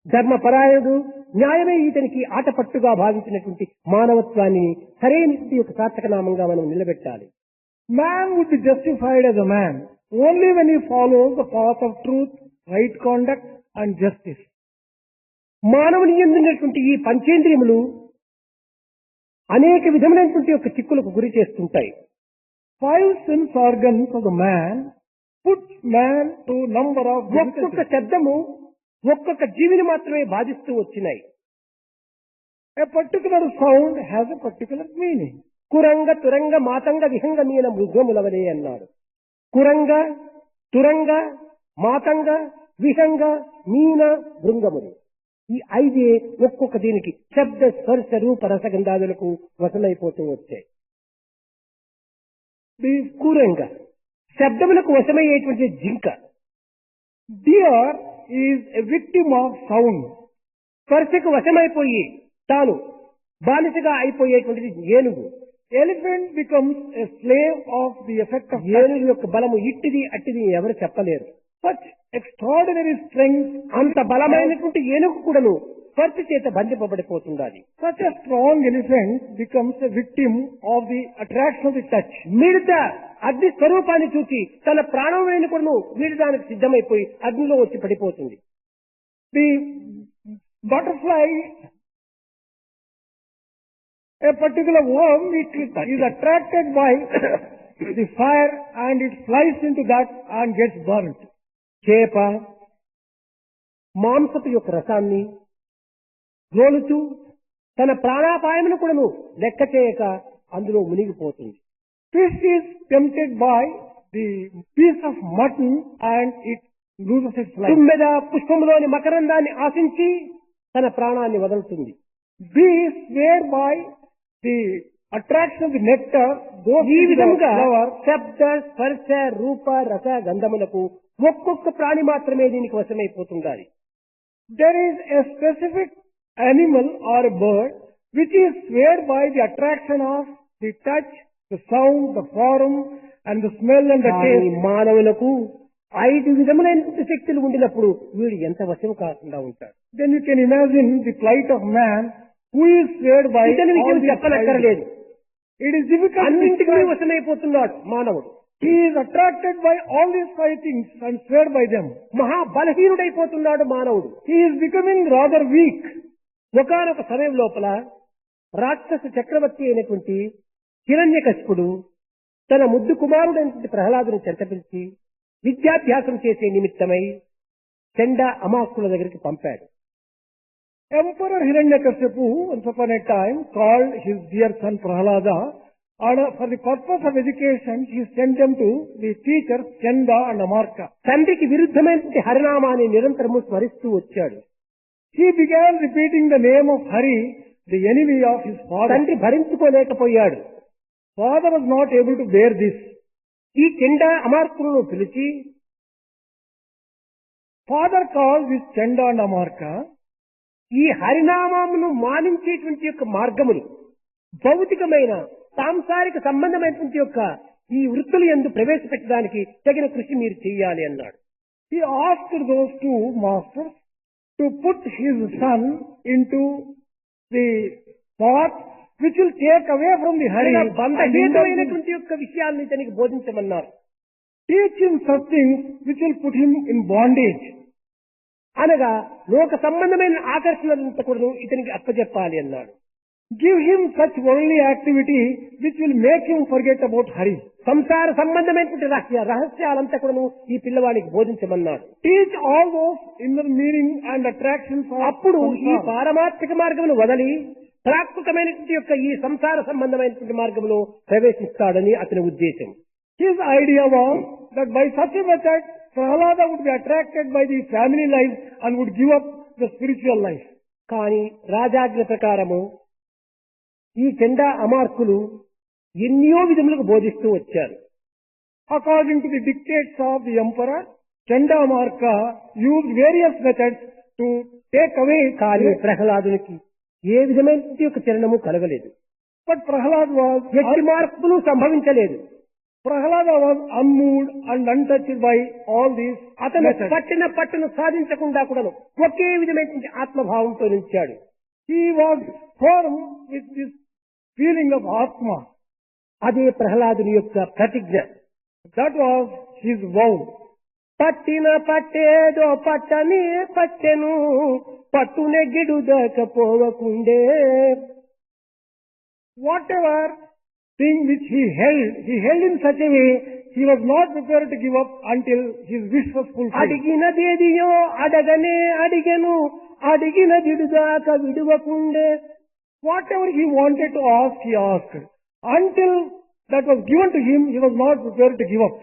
ధర్మపరాయణుడు, న్యాయమే ఇతనికి ఆటపట్టుగా భావించినటువంటి మానవత్వాన్ని సరైనటువంటి ఒక సార్థక నామంగా మనం నిలబెట్టాలి.
Man would be justified as a man only when he follows the path of truth, right conduct and justice.
మానవుని యందున్నటువంటి ఈ పంచేంద్రియములు అనేక విధములైనటువంటి యొక్క చిక్కులకు గురి చేస్తుంటాయి.
5 sense organs of the man put man to number of
ఒక్కొక్క
difficulties.
శబ్దము ఒక్కొక్క జీవిని మాత్రమే బాధిస్తూ వచ్చినాయి.
A particular sound has a particular meaning.
కురంగ తురంగ మాతంగ విహంగ మీన మృగములవలే అన్నాడు. కురంగ తురంగ మాతంగ విహంగ మీన భృంగములు, ఈ 5 ఒక్కొక్క దీనికి శబ్ద స్పర్శ రూప రసగంధాదులకు వశమైపోతూ వచ్చాయి. కురంగ శబ్దములకు వశమయ్యేటువంటి జింక,
Deer is a victim of sound.
స్పర్శకు వశమైపోయి తాను బానిసగా అయిపోయేటువంటిది ఏనుగు.
Elephant becomes a slave of the effect of touch.
ఏనుగు యొక్క బలము ఇట్టిది అట్టిది ఎవరు చెప్పలేరు.
Such extraordinary strength,
అంత బలమైనటువంటి ఏనుగు కూడాను స్పర్శ చేత బంధింపబడిపోతుండాలి.
such a strong elephant becomes a victim of the attraction of the touch.
మిడత అగ్ని స్వరూపాన్ని చూసి తన ప్రాణమైన కూడాను వీడడానికి సిద్ధమైపోయి అగ్నిలో వచ్చి పడిపోతుంది.
The butterfly, a particular worm, it is attracted by the fire and it flies into that and gets burnt.
చేప మాంసపు యొక్క రసాన్ని రోలుతూ తన ప్రాణాపాయమును కూడాను లెక్క చేయక అందులో మునిగిపోతుంది.
Fish is tempted by the piece of mutton and it loses its life.
తుమ్మెద పుష్పములోని మకరందాన్ని ఆశించి తన ప్రాణాన్ని వదులుతుంది.
Bees, whereby the attraction of the nectar goes
ఈ
into the
విధముగా
flower.
శబ్ద స్పర్శ రూప రస గంధములకు ఒక్కొక్క ప్రాణి మాత్రమే దీనికి వశమైపోతుండాలి.
There is a specific animal or a bird which is swayed by the attraction of the touch, the sound, the form and the smell and the
కానీ
taste.
మానవులకు 5 విధములైన శక్తులు ఉండినప్పుడు వీడు ఎంత వశం కాకుండా ఉంటాడు.
Then you can imagine the plight of man who is swayed by
ఇతని
all
విషయం
these
చెప్పనక్కర్లేదు.
5. It is difficult to
అన్నింటికీ
describe.
వశమైపోతున్నాడు మానవుడు.
He is attracted by all these 5 things and swayed by them.
మహా బలహీనుడైపోతున్నాడు మానవుడు.
He is becoming rather weak.
ఒకానొక సమయం లోపల రాక్షస చక్రవర్తి అయినటువంటి హిరణ్యకశిపుడు తన ముద్దు కుమారుడైనటువంటి ప్రహ్లాదుని చెంతపిలిచి విద్యాభ్యాసం చేసే నిమిత్తమై చెండ అమాకుల దగ్గరికి పంపాడు.
Emperor Hiranyakashipu once upon a time called his dear son Prahlada and for the purpose of education he sent them to the teachers Chanda and Amarka.
తండ్రికి విరుద్ధమైనటువంటి హరినామాన్ని నిరంతరము స్మరిస్తూ వచ్చాడు.
He began repeating the name of Hari, the enemy of his father.
తండ్రి భరించుకోలేకపోయాడు.
Father was not able to bear this.
ఈ చెండ అమార్కులను పిలిచి
Father called this Chanda and Amarka.
ఈ హరినామమును మానించేటువంటి యొక్క మార్గములు భౌతికమైన సాంసారిక సంబంధమైనటువంటి యొక్క ఈ వృత్తులు యందు ప్రవేశపెట్టడానికి తగిన కృషి మీరు చేయాలి అన్నాడు.
He asked those 2 masters to put his son into the path which will take away from the Hari.
బంధహేతుమైనటువంటి యొక్క విషయాన్ని ఇతనికి బోధించమన్నారు.
Teach him such things which will put him in bondage.
అనగా లోక సంబంధమైన ఆకర్షణలంతా కూడా ఇతనికి అప్పచెప్పాలి అన్నాడు.
Give him such worldly activity which will make him forget about Hari.
సంసార సంబంధమైనటువంటి రహస్యాలంతా కూడా ఈ పిల్లవాడికి బోధించమన్నాడు.
Teach all those inner meaning and attractions of
అప్పుడు ఈ
samsara.
పారమార్థిక మార్గమును వదలి ప్రాకృతమైనటువంటి యొక్క ఈ సంసార సంబంధమైనటువంటి మార్గంలో ప్రవేశిస్తాడని అతని ఉద్దేశం.
His idea was that by such a method, Prahlada would be attracted by the family life and would give up the spiritual life.
కానీ రాజాజ్ఞ ప్రకారము ఈ చెండా అమార్కులు ఎన్నో విధములకు బోధిస్తూ వచ్చారు.
According to the dictates of the emperor, Chandamarka used various methods to take away.
కానీ ప్రహ్లాదునికి ఏ విధమైన యొక్క చలనము కలగలేదు.
But Prahlad was
ఎట్టి మార్పులు సంభవించలేదు.
Prahlada was unmoved and untouched by all these
అతను
methods.
పట్టిన పట్టును సాధించకుండా కూడా ఒకే విధమైనటువంటి ఆత్మభావంతో నిలిచాడు.
He was firm with this feeling of Atma.
అదే ప్రహ్లాదుని యొక్క ప్రతిజ్ఞ.
That was his vow.
పట్టిన పట్టేదో పట్టని పట్టెను పట్టునెగ్గిడు దాకపోవకుండే.
Whatever thing which he held in such a way, he was not prepared to give up until his wish was fulfilled.
అడిగినదేదియో అడగనే అడిగెను అడిగినదిడు దాకా విడువకుండే.
Whatever he wanted to ask, he asked. Until that was given to him, he was not prepared to give up.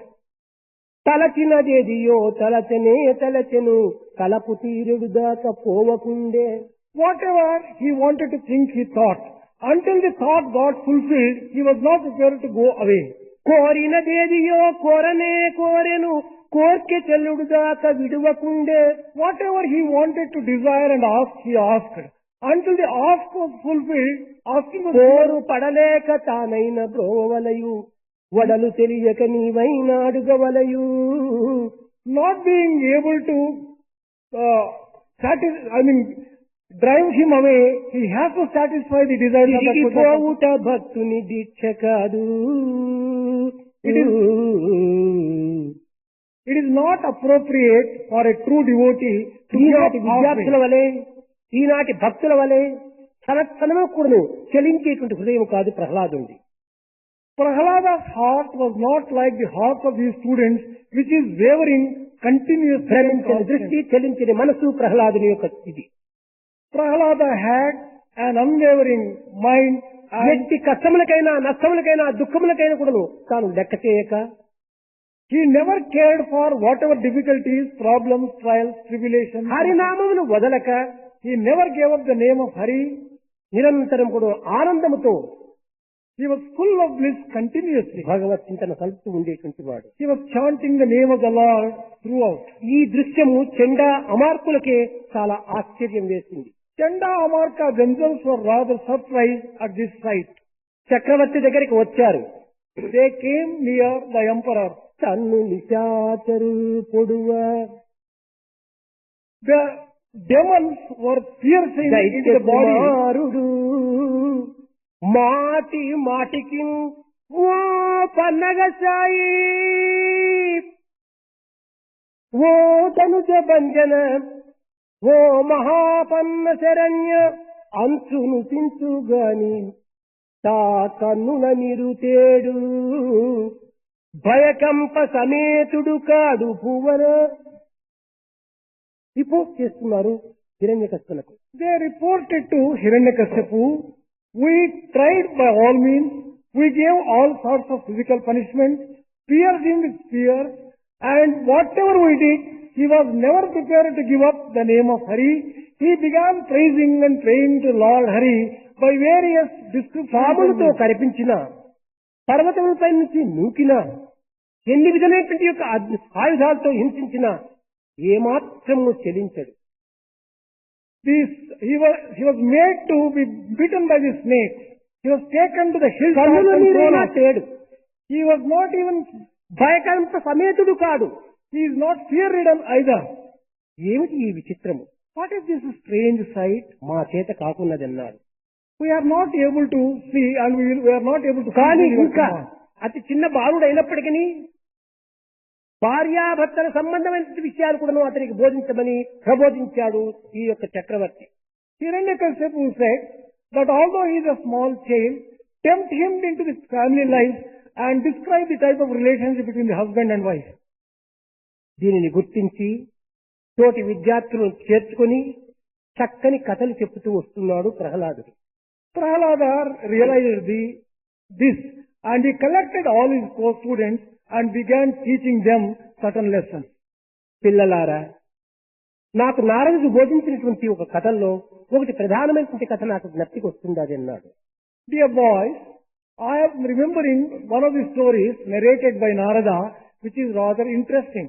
తలచినదేదియో తలచనే తలచెను తలపు తీరుడు దాకా పోవకుండే.
Whatever he wanted to think, he thought. Until the thought got fulfilled, he was not prepared to go away.
కోరినదేదియో కోరనే కోరెను కోర్కె చెల్లుడు దాకా విడువకుండే.
Whatever he wanted to desire and ask, he asked. Until the ask was fulfilled, asking was
కోరు పడలేక తానైన బ్రోవలయు వడలు తెలియక నీవైన అడుగవలయు.
not being able to drive him away, he has to satisfy the desire of that person.
తిరిగిపోవుట భక్తుని దీక్ష కాదు.
It is not appropriate for a true devotee to give up
ఈనాటి విద్యార్థుల
halfway.
వలె ఈనాటి భక్తుల వలె క్షణక్షణము కూడాను చలించేటువంటి హృదయం కాదు ప్రహ్లాదుంది.
Prahlada's heart was not like the heart of these students, which is wavering continuously.
భ్రమించిన దృష్టి చలించిన మనసు ప్రహ్లాదుని యొక్క ఇది.
Prahlada had an unwavering mind and
ఎట్టి కష్టములకైనా నష్టములకైనా దుఃఖములకైనా కూడాను తాను లెక్క చేయక
he never cared for whatever difficulties, problems, trials, tribulations.
హరినామమును వదలక
He never gave up the name of Hari.
నిరంతరం కూడా ఆనందముతో
He was full of bliss continuously.
భగవత్ చింతన కలుపుతూ ఉండేటువంటి వాడు.
He was chanting the name of the Lord throughout.
ఈ దృశ్యము చెండా అమార్కులకే చాలా ఆశ్చర్యం వేసింది.
Chanda Amarka themselves were rather surprised at this sight.
చక్రవర్తి దగ్గరికి వచ్చారు.
They came near the emperor.
తన్ను నిశాచరు పొడువ
The demons were piercing into the body.
కుమారుడు మాటి మాటికి ఓ పన్నగ సాయి ఓ తనుజ భంజన ఓ మహాపన్న శరణ్య అంచును తించుగాని తా కన్నుల నిరుతేడు భయకంప సమేతుడు కాడు భువన. రిపోర్ట్ చేస్తున్నారు హిరణ్యకశిపునకు.
They reported to Hiranyakashipu, we tried by all means, we gave all sorts of physical punishment, pierced him with spears, and whatever we did, he was never prepared to give up the name of Hari. He began praising and praying to Lord Hari by various
పాములతో
descriptions.
కనిపించిన పర్వతములపై నుంచి నూకిన ఎన్ని విధమైనటువంటి యొక్క ఆయుధాలతో హింసించిన ఏమాత్రము చెలించడు.
He was made to be bitten by the snake. He was taken to the hilltop
కన్నుల
and thrown
నీరైనా
out.
తేడు.
He was not even,
భయకంప సమేతుడు కాడు.
he is not fear-ridden either.
ఏమిటి ఈ విచిత్రము?
What is this strange sight?
మా చేత కాకున్నదన్నారు.
We are not able to see and we are not able to
కానీ
fulfill your
ఇంకా
command.
అతి చిన్న బాలుడు అయినప్పటికీ భార్యాభర్తల సంబంధమైన విషయాలు కూడా అతనికి బోధించమని ప్రబోధించాడు ఈ యొక్క చక్రవర్తి.
Hiranyakashipu said that although he is a small child, tempt him into the family life and describe the type of relationship between the husband and wife.
దీనిని గుర్తించి తోటి విద్యార్థులను చేర్చుకొని చక్కని కథలు చెప్పుతూ వస్తున్నాడు ప్రహ్లాదుడు.
Prahlada realized this and he collected all his co-students and began teaching them certain lessons.
పిల్లలారా, నాకు నారదుడు బోధించినటువంటి ఒక కథల్లో ఒకటి ప్రధానమైనటువంటి కథ నాకు జ్ఞప్తికి వస్తుంది అది అన్నాడు.
Dear boys, I am remembering one of the stories narrated by Narada which is rather interesting.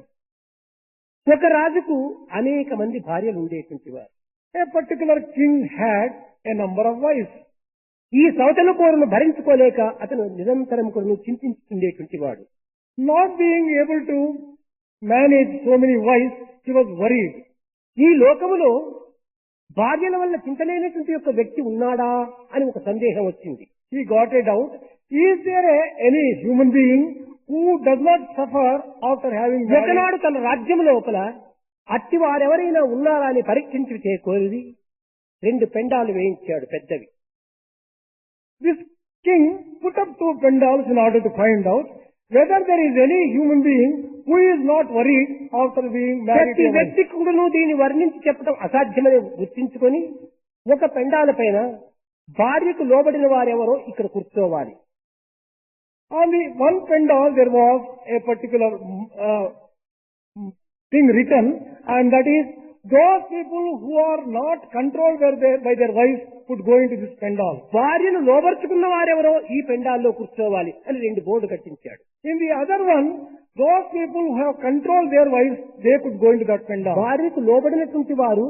ఒక రాజుకు అనేక మంది భార్యలు ఉండేటువంటి వారు.
A particular king had a number of wives.
ఈ సవతల కోరును భరించుకోలేక అతను నిరంతరం కూడా చింతించుతుండేటువంటి వాడు.
Not being able to manage so many wives, he was worried.
ఈ లోకములో భార్యల వల్ల చింతలేనటువంటి యొక్క వ్యక్తి ఉన్నాడా అని ఒక సందేహం వచ్చింది.
He got a doubt. Is there any human being who does not suffer after having married?
ఒకనాడు తన రాజ్యం లోపల అట్టి వారెవరైనా ఉన్నారా అని పరీక్షించి కోరిది 2 పెండాలు వేయించాడు పెద్దవి.
This king put up 2 pendals in order to find out whether there is any human being who is not worried after being married.
ప్రతి వ్యక్తి కూడాను దీన్ని వర్ణించి చెప్పడం అసాధ్యమని గుర్తించుకొని ఒక పెండాల పైన భార్యకు లోబడిన వారెవరో ఇక్కడ కూర్చోవాలి.
On the one pendal there was a particular thing written, and that is those people who are not controlled by their wives could go into this pendal.
భార్యను లోబర్చుకున్న వారెవరో ఈ పెండాల్లో కూర్చోవాలి అని 2 బోర్డు కట్టించాడు.
In the other one, those people who have controlled their wives, they could go into that pendal.
భార్యకు లోబడినటువంటి వారు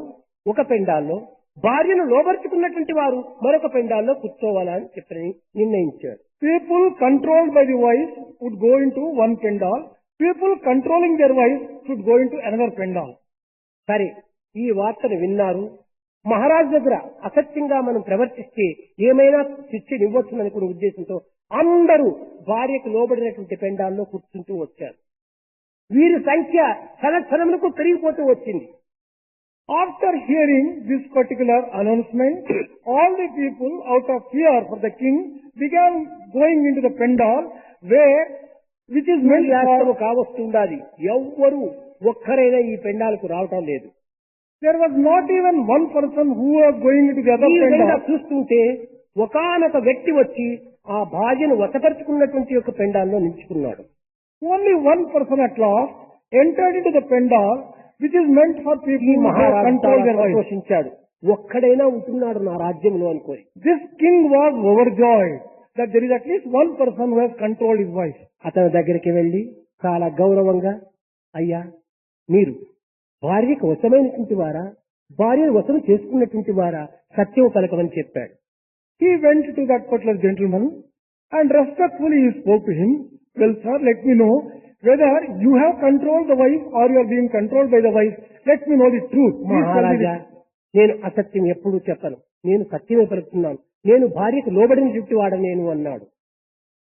ఒక పెండాల్లో, భార్యను లోబర్చుకున్నటువంటి వారు మరొక పెండాల్లో కూర్చోవాలని చెప్పని నిర్ణయించాడు.
People controlled by the wives would go into one pendal. People controlling their wives should go into another pendal.
సరే, ఈ వార్తను విన్నారు. మహారాజు దగ్గర అసత్యంగా మనం ప్రవర్తిస్తే ఏమైనా శిక్షనివ్వచ్చునని కూడా ఉద్దేశంతో అందరూ భార్యకు లోబడినటువంటి పెండాల్లో కూర్చుంటూ వచ్చారు. వీరి సంఖ్య క్షణక్షణములకు పెరిగిపోతూ వచ్చింది.
After hearing this particular announcement, all the people out of fear for the king began going into the pendal which is meant for
కావస్తుండాలి. ఎవ్వరూ ఒక్కరైనా ఈ పెండాలకు రావటం లేదు.
There was not even one person who was going into the other pendal.
చూస్తుంటే ఒకానొక వ్యక్తి వచ్చి ఆ భార్యను వశపరుచుకున్నటువంటి యొక్క పెండాల్లో నిలుచుకున్నాడు.
Only one person at last entered into the pendal which is meant for people who have control their wives.
సంతోషించాడు. ఒక్కడైనా ఉంటున్నాడు నా రాజ్యంలో అనుకోని.
This king was overjoyed that there is at least one person who has controlled his wife.
అతని దగ్గరికి వెళ్లి చాలా గౌరవంగా, అయ్యా మీరు భార్యకు వశమైనటువంటి వారా, భార్యను వశం చేసుకున్నటువంటి వారా, సత్యం పలకమని చెప్పాడు.
He went to that particular gentleman and respectfully he spoke to him. Well sir, let me know whether you have controlled the wife or you are being controlled by the wife. Let me know the truth.
మహారాజా, నేను అసత్యం ఎప్పుడూ చెప్పను, నేను సత్యమే పలుకుతున్నాను, నేను భార్యకు లోబడిన చుట్టివాడ నేను అన్నాడు.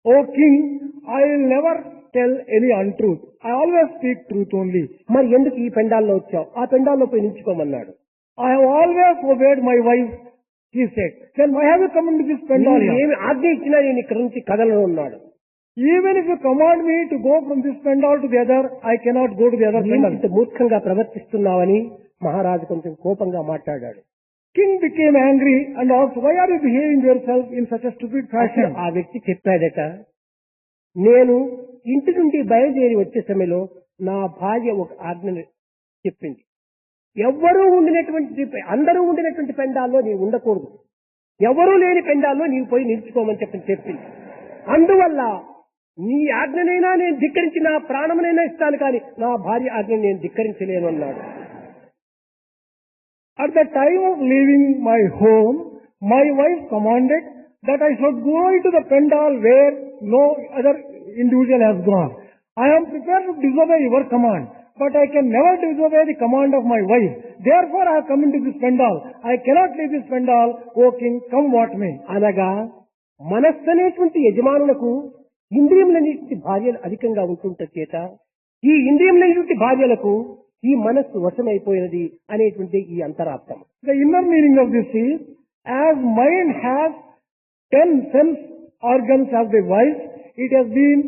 O king, I will never tell any untruth. I always speak truth only.
మరి ఎందుకు ఈ పెండాల్లో వచ్చావు? ఆ పెండాల్లో పోయి నిల్చుకోమన్నాడు.
I have always obeyed my wife, he said. Then why have you come into this pendal here?
ఏమి ఆజ్ఞ ఇచ్చినా నేను ఇక్కడ నుంచి కదలను అన్నాడు.
Even if you command me to go from this pendal to the other, I cannot go to the other pendal.
ఇంత మూర్ఖంగా ప్రవర్తిస్తున్నావని మహారాజు కొంచెం కోపంగా మాట్లాడాడు.
King became angry and asked, why are you behaving yourself in such a stupid fashion?
ఆ వ్యక్తి చెప్పాడట, నేను ఇంటి నుండి బయలుదేరి వచ్చే సమయంలో నా భార్య ఒక ఆజ్ఞ చెప్పింది. అందరూ ఉండినటువంటి పెండాల్లో నీవు ఉండకూడదు, ఎవరూ లేని పెండాల్లో నీవు పోయి నిలుచుకోమని చెప్పింది. అందువల్ల నీ ఆజ్ఞనైనా నేను ధిక్కరించి నా ప్రాణమునైనా ఇస్తాను, కానీ నా భార్య ఆజ్ఞ నేను ధిక్కరించలేను అన్నాడు.
At the time of leaving my home, my wife commanded that I should go into the pendal where no other individual has gone. I am prepared to disobey your command, but I can never disobey the command of my wife. Therefore I have come into this pendal. I cannot leave this pendal. O king, come what may.
అనగా మనస్సు అనేటువంటి యజమానులకు ఇంద్రియములన్నిటి భార్యలు అధికంగా ఉంటుంట చేత ఈ ఇంద్రియములైనటువంటి భార్యలకు ఈ మనస్సు వశమైపోయినది అనేటువంటి ఈ అంతరార్థం.
The inner meaning of this is, as mind has 10 sense organs as the wife, it has been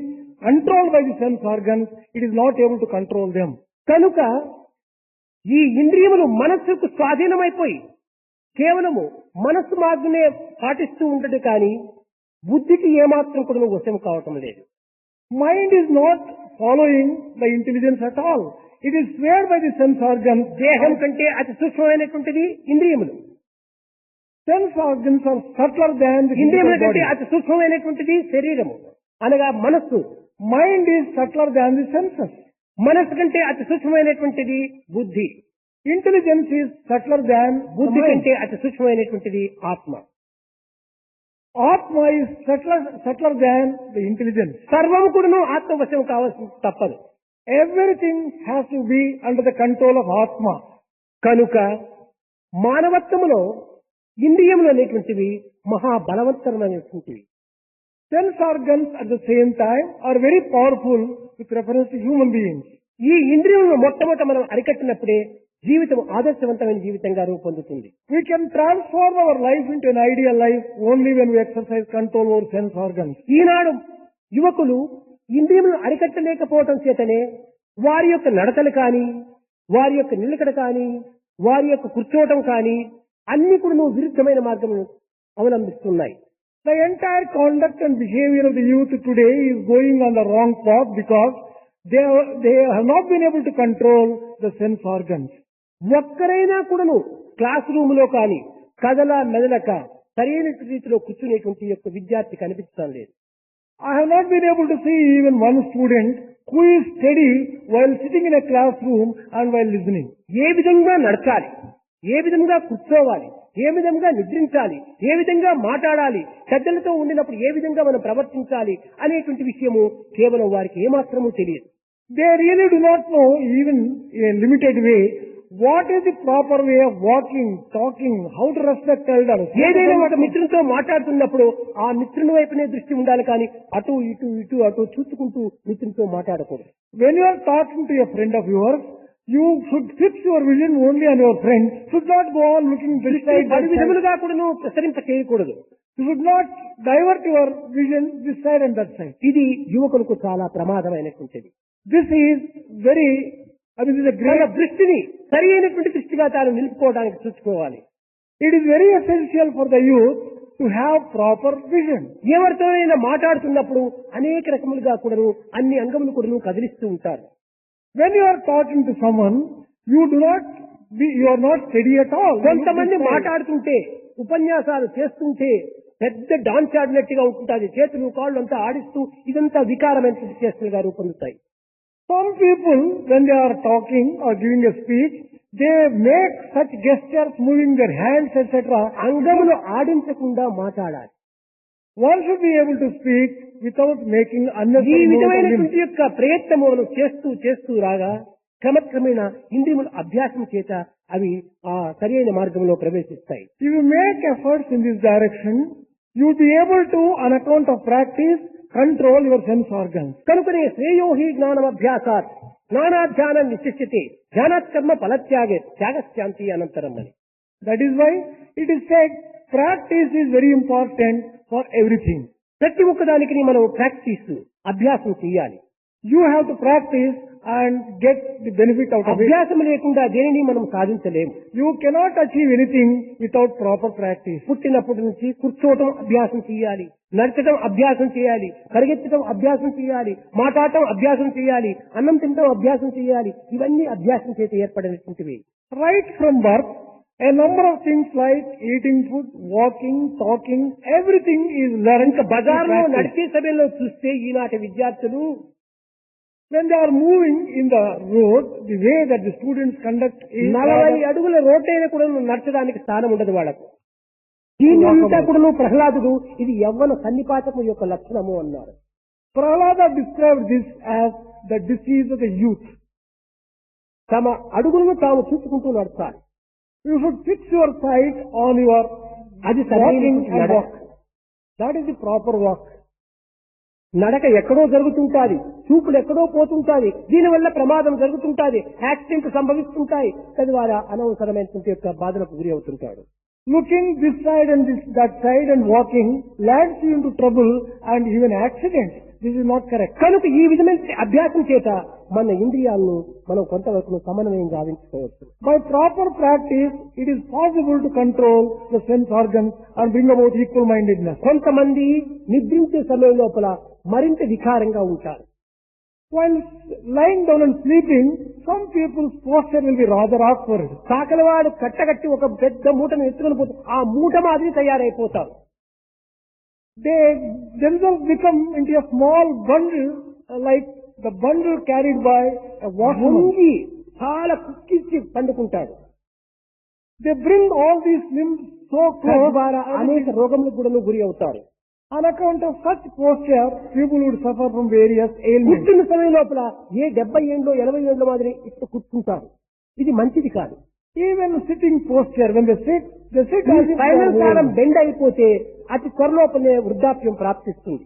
controlled by the sense organs, it is not able to control them.
కనుక ఈ ఇంద్రియములు మనస్సుకు స్వాధీనమైపోయి కేవలము మనస్సు మార్గమే పాటిస్తూ ఉంటది కానీ బుద్ధికి ఏమాత్రం కూడా వశం కావటం లేదు.
Mind is not following the intelligence at all. It is swayed by the sense organs.
దేహం కంటే అతి సూక్ష్మమైనటువంటిది ఇంద్రియములు.
Sense organs are subtler than the
ఇంద్రియముల
physical
కంటే
body.
అతి సూక్ష్మమైనటువంటిది శరీరము అనగా మనస్సు.
Mind is subtler than the senses.
మనస్సు కంటే అతి సూక్ష్మమైనటువంటిది బుద్ధి.
Intelligence is subtler than the
బుద్ధి
mind.
కంటే అతి సూక్ష్మమైనటువంటిది ఆత్మ.
Atma is subtler than the intelligence.
సర్వము కూడాను ఆత్మవశం కావాల్సి తప్పదు.
Everything has to be under the control of Atma.
కనుక మానవత్వములో ఇంద్రియములు అనేటువంటివి మహాబలవంతమైనటువంటివి.
Sense organs at the same time are very powerful with reference to human beings.
ఈ ఇంద్రియములను మొట్టమొదట మనం అరికట్టినప్పుడే జీవితం ఆదర్శవంతమైన జీవితంగా రూపొందుతుంది.
We can transform our life into an ideal life only when we exercise control over sense organs.
ఈనాడు యువకులు ఇంద్రియములను అరికట్టలేకపోవటం చేతనే వారి యొక్క నడతలు కానీ, వారి యొక్క నిలకడ కానీ, వారి యొక్క కూర్చోవటం కానీ అన్ని కూడా విరుద్ధమైన మార్గం అవలంబిస్తున్నాయి.
The entire conduct and behavior of the youth today is going on the wrong path because they have not been able to control the sense organs.
ఒక్కరైనా కూడాను క్లాస్ రూమ్ లో కానీ కదల మెదలక సరైన రీతిలో కూర్చునేటువంటి యొక్క విద్యార్థి కనిపించడం లేదు.
I have not been able to see even one student who is steady while sitting in a classroom and while listening.
ఏ విధంగా నడచాలి, ఏ విధంగా కూర్చోవాలి, ఏ విధంగా నిద్రించాలి, ఏ విధంగా మాట్లాడాలి, పెద్దలతో ఉండినప్పుడు ఏ విధంగా మనం ప్రవర్తించాలి అనేటువంటి విషయము కేవలం వారికి ఏమాత్రమూ తెలియదు.
They really do not know, even in a limited way, what is the proper way of walking, talking, how to respect elders.
ఏదైనా ఒక మిత్రునితో మాట్లాడుతున్నప్పుడు ఆ మిత్రుని వైపునే దృష్టి ఉండాలి కానీ అటు ఇటు ఇటు అటు చూసుకుంటూ మిత్రునితో మాట్లాడకూడదు.
When you are talking to a friend of yours, you should fix your vision only on your friend. Should not go on looking this side, that
పలు
side.
విధములుగా కూడా ప్రసరింప చేయకూడదు.
You should not divert your vision this side and that side.
ఇది యువకులకు చాలా ప్రమాదమైనటువంటిది.
This is this is a
తన
great.
దృష్టిని సరి అయినటువంటి దృష్టిగా తాను నిలుపుకోవడానికి చూసుకోవాలి.
It is very essential for the youth to have proper vision.
ఎవరితోనైనా మాట్లాడుతున్నప్పుడు అనేక రకములుగా కూడాను అన్ని అంగములు కూడాను కదిలిస్తూ ఉంటారు.
When you are talking to someone, you are not steady at all.
కొంతమంది మాట్లాడుతుంటే ఉపన్యాసాలు చేస్తుంటే పెద్ద డాన్స్ ఆడినట్టుగా ఉంటుంటుంది. చేతులు కాళ్ళు అంతా ఆడిస్తూ ఇదంతా వికారమైనటువంటి చేష్టలుగా రూపొందుతాయి.
Some people, when they are talking or giving a speech, they make such gestures, moving their hands, etc.
అంగములు ఆడించకుండా మాట్లాడాలి.
One should be able to speak without making
ఈ
unnecessary movement of
విధమైనటువంటి
limbs.
యొక్క ప్రయత్నము మనం చేస్తూ రాగా క్రమక్రమేణ ఇంద్రియముల అభ్యాసం చేత అవి ఆ సరైన మార్గంలో ప్రవేశిస్తాయి.
If you make efforts in this direction, you will be able to, on account of practice, control your sense organs.
కనుకనే శ్రేయోహి జ్ఞానమభ్యాసాత్ జ్ఞానాధ్యానం నిశ్చిష్యతే ధ్యానాత్ కర్మ ఫలత్యాగే త్యాగశాంతి అనంతరం అని.
That is why it is said practice is very important for everything.
ప్రతి ఒక్కదానికి మనం practice అభ్యాసం చేయాలి.
You have to practice and get the benefit out of it.
అభ్యాసం లేకుండా దేనిని మనం సాధించలేము.
You cannot achieve anything without proper practice.
పుట్టినప్పటి నుంచి కూర్చోవటం అభ్యాసం చేయాలి, నడచడం అభ్యాసం చేయాలి, పరిగెత్తడం అభ్యాసం చేయాలి, మాట్లాడటం అభ్యాసం చేయాలి, అన్నం తినడం అభ్యాసం చేయాలి. ఇవన్నీ అభ్యాసం చేత ఏర్పడినటువంటివి.
Right from birth, a number of things like eating food, walking, talking, everything is learned.
ఇంకా బజార్లో
through practice.
నడిచే సమయంలో చూస్తే ఈనాటి విద్యార్థులు
When they are moving in the road, the way that the students conduct is
40 అడుగుల రోడ్డైనా కూడా నడచడానికి స్థానం ఉండదు వాళ్ళకు. దీనంతా కూడా ప్రహ్లాదుడు ఇది యవ్వన సన్నిపాతము యొక్క లక్షణము అన్నారు.
Prahlada described this as the disease of the youth.
తమ అడుగులను తాము చూసుకుంటూ నడచాలి.
You should fix your sight on your
అది
walking
సరైన
and walk. That is the proper walk.
నడక ఎక్కడో జరుగుతుంటాది, చూపులు ఎక్కడో పోతుంటాది, దీనివల్ల ప్రమాదం జరుగుతుంటాది, యాక్సిడెంట్ సంభవిస్తుంటాయి, తద్వారా అనవసరమైనటువంటి యొక్క బాధలకు గురి అవుతుంటాడు.
Looking this side and that side and walking lands you into trouble and even accidents. This is not correct.
కనుక ఈ విధమైన అభ్యాసం చేత మన ఇంద్రియాలను మనం కొంతవరకు సమన్వయం గావించుకోవచ్చు.
By proper practice, it is possible to control the sense organs and bring about equal-mindedness.
కొంతమంది నిద్రించే సమయం లోపల మరింత వికారంగా ఉంటారు.
While lying down and sleeping, some people's posture will be rather awkward.
కాకలవాడు కట్టగట్టి ఒక పెద్ద మూటను ఎత్తుకొని పోతే ఆ మూట మాదిరి తయారైపోతారు.
They themselves become into a small bundle, like the bundle carried by a washerman.
వంగి చాలా కుక్కిచ్చి పండుకుంటాడు.
They bring all these limbs so close,
తద్వారా అనేక రోగములకు కూడా గురి అవుతారు.
on account of such posture, people would suffer from various ailments.
కూర్చున్న సమయం లోపల ఏ 70 ఏండ్లో 80 ఏండ్ల మాదిరి ఇట్లా కూర్చుంటారు. ఇది మంచిది కాదు.
Even sitting posture, when they sit as if they
spinal
are
column
old.
Bend అయిపోతే అతి త్వరలోపలే వృద్ధాప్యం ప్రాప్తిస్తుంది.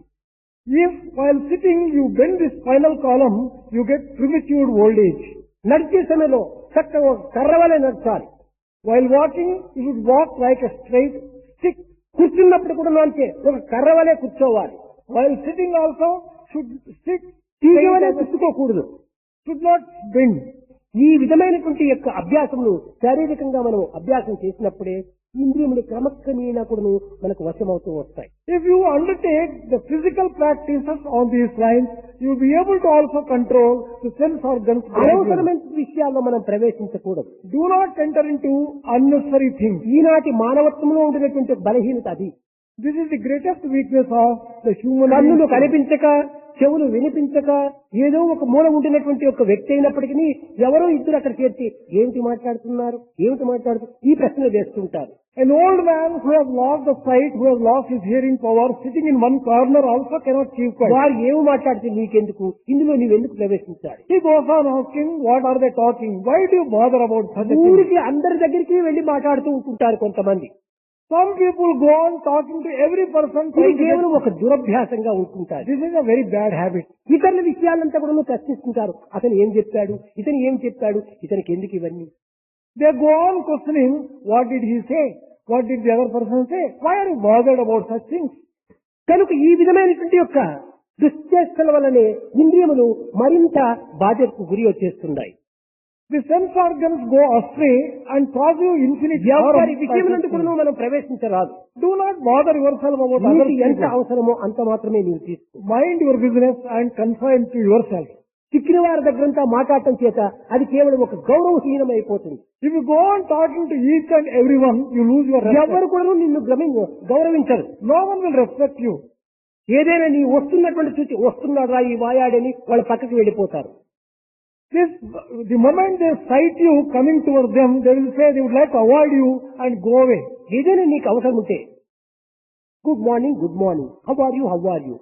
If while sitting you bend the spinal column, you get premature old age.
నడిచే సమయంలో చక్కగా కర్రవలే నడచాలి.
While walking, you should walk like a straight stick.
కూర్చున్నప్పుడు కూడా అంతే ఒక కర్రవలే కూర్చోవాలి.
While sitting also, should sit
తీగవలే
straight,
కూర్చుకోకూడదు.
should not bend.
ఈ విధమైనటువంటి యొక్క అభ్యాసములు శారీరకంగా మనం అభ్యాసం చేసినప్పుడే ఇంద్రియములు క్రమక్రమేణా కూడా మనకు వశమవుతూ వస్తాయి.
If you undertake the physical practices on these lines, you will be able to also control the sense organs.
అనవసరమైన విషయాల్లో మనం ప్రవేశించకూడదు.
Do not enter into unnecessary things.
ఈనాటి మానవత్వంలో ఉండినటువంటి బలహీనత అది.
This is the greatest weakness of the human
కన్నులు
being.
కనిపించక, చెవులు వినిపించక, ఏదో ఒక మూల ఉండినటువంటి ఒక వ్యక్తి అయినప్పటికీ ఎవరో ఇద్దరు అక్కడ చేర్చి ఏమిటి మాట్లాడుతున్నారు, ఈ ప్రశ్నలు వేస్తుంటారు.
An old man who has lost the sight, who has lost his hearing power, sitting in one corner also cannot keep quiet.
వారు ఏమి మాట్లాడితే నీకెందుకు, ఇందులో నీవెందుకు ప్రవేశించాలి?
He goes on asking, what are they talking? Why do you bother about such a thing?
ఊరికి అందరి దగ్గరికి వెళ్లి మాట్లాడుతూ ఉంటుంటారు కొంతమంది.
Some people go on talking to every person.
ఇది
trying to
కేవలం ఒక దురభ్యాసంగా ఉంటుంటారు.
This is a very bad habit.
ఇతరుల విషయాలంతా కూడా ప్రశ్నిస్తుంటారు. అతను ఏం చెప్పాడు, ఇతను ఏం చెప్పాడు, ఇతనికి ఎందుకు ఇవన్నీ?
They go on questioning, what did he say? What did the other person say? Why are you bothered about such things?
కనుక ఈ విధమైనటువంటి యొక్క దుశ్చేష్టల వల్లనే ఇంద్రియములు మరింత బాధ్యతకు గురి వచ్చేస్తున్నాయి.
The sense organs go astray and cause you infinite
ఎవరి
harm.
విషయమునందు కూడా మనం ప్రవేశించరాదు.
Do not bother yourself about other
నీకు ఎంత
people.
అవసరమో అంత మాత్రమే నీవు తీసుకో.
Mind your business and confine to yourself.
చిక్కిన వారి దగ్గరంతా మాట్లాడటం చేత అది కేవలం ఒక గౌరవహీనమైపోతుంది.
If you go on talking to each and everyone, you lose your respect.
ఎవరు కూడా నిన్ను గౌరవించరు.
No one will respect you.
ఏదైనా నీ వస్తున్నటువంటి చూసి వస్తున్నాడు రా ఈ వాయాడని వాళ్ళ పక్కకి వెళ్ళిపోతారు.
The moment they sight you coming towards them, they will say they would like to avoid you and go away.
ఏదైనా నీకు అవసరం ఉంటే good morning, how are you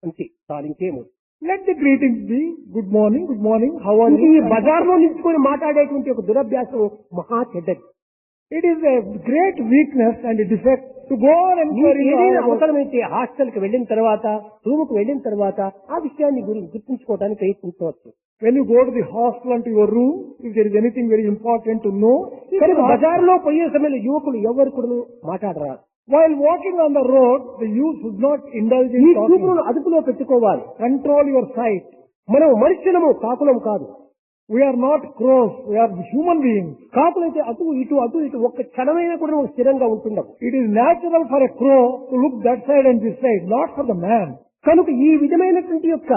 అంతే, చాలు ఇంకేమో.
Let the greetings be good morning, how are
ఈ
you?
బజార్లో నిలుచుకొని మాట్లాడేటువంటి ఒక దురభ్యాసం మహా చెడ్డది.
It is a great weakness and a defect to go on and
నీకు ఏదైనా అవసరమైతే హాస్టల్ కి వెళ్ళిన తర్వాత, రూమ్ కు వెళ్ళిన తర్వాత ఆ విషయాన్ని గుర్తుంచుకోవడానికి ప్రయత్నించవచ్చు.
when you go to the hostel and to your room, if there is anything very important to know,
కనుక బజార్లో పోయే సమయంలో యువకులు ఎవరు కూడా మాట్లాడరాదు.
while walking on the road, the youth should not indulge
ఈ
in talking.
చూపులను అదుపులో పెట్టుకోవాలి.
Control your sight.
మనం మనుషులము, కాకులం కాదు.
We are not crows, we are human beings.
కాకులైతే అటు ఇటు ఒక్క క్షణమైనా కూడా ఒక స్థిరంగా ఉంటుండవు.
It is natural for a crow to look that side and this side, not for the man.
కనుక ఈ విధమైనటువంటి యొక్క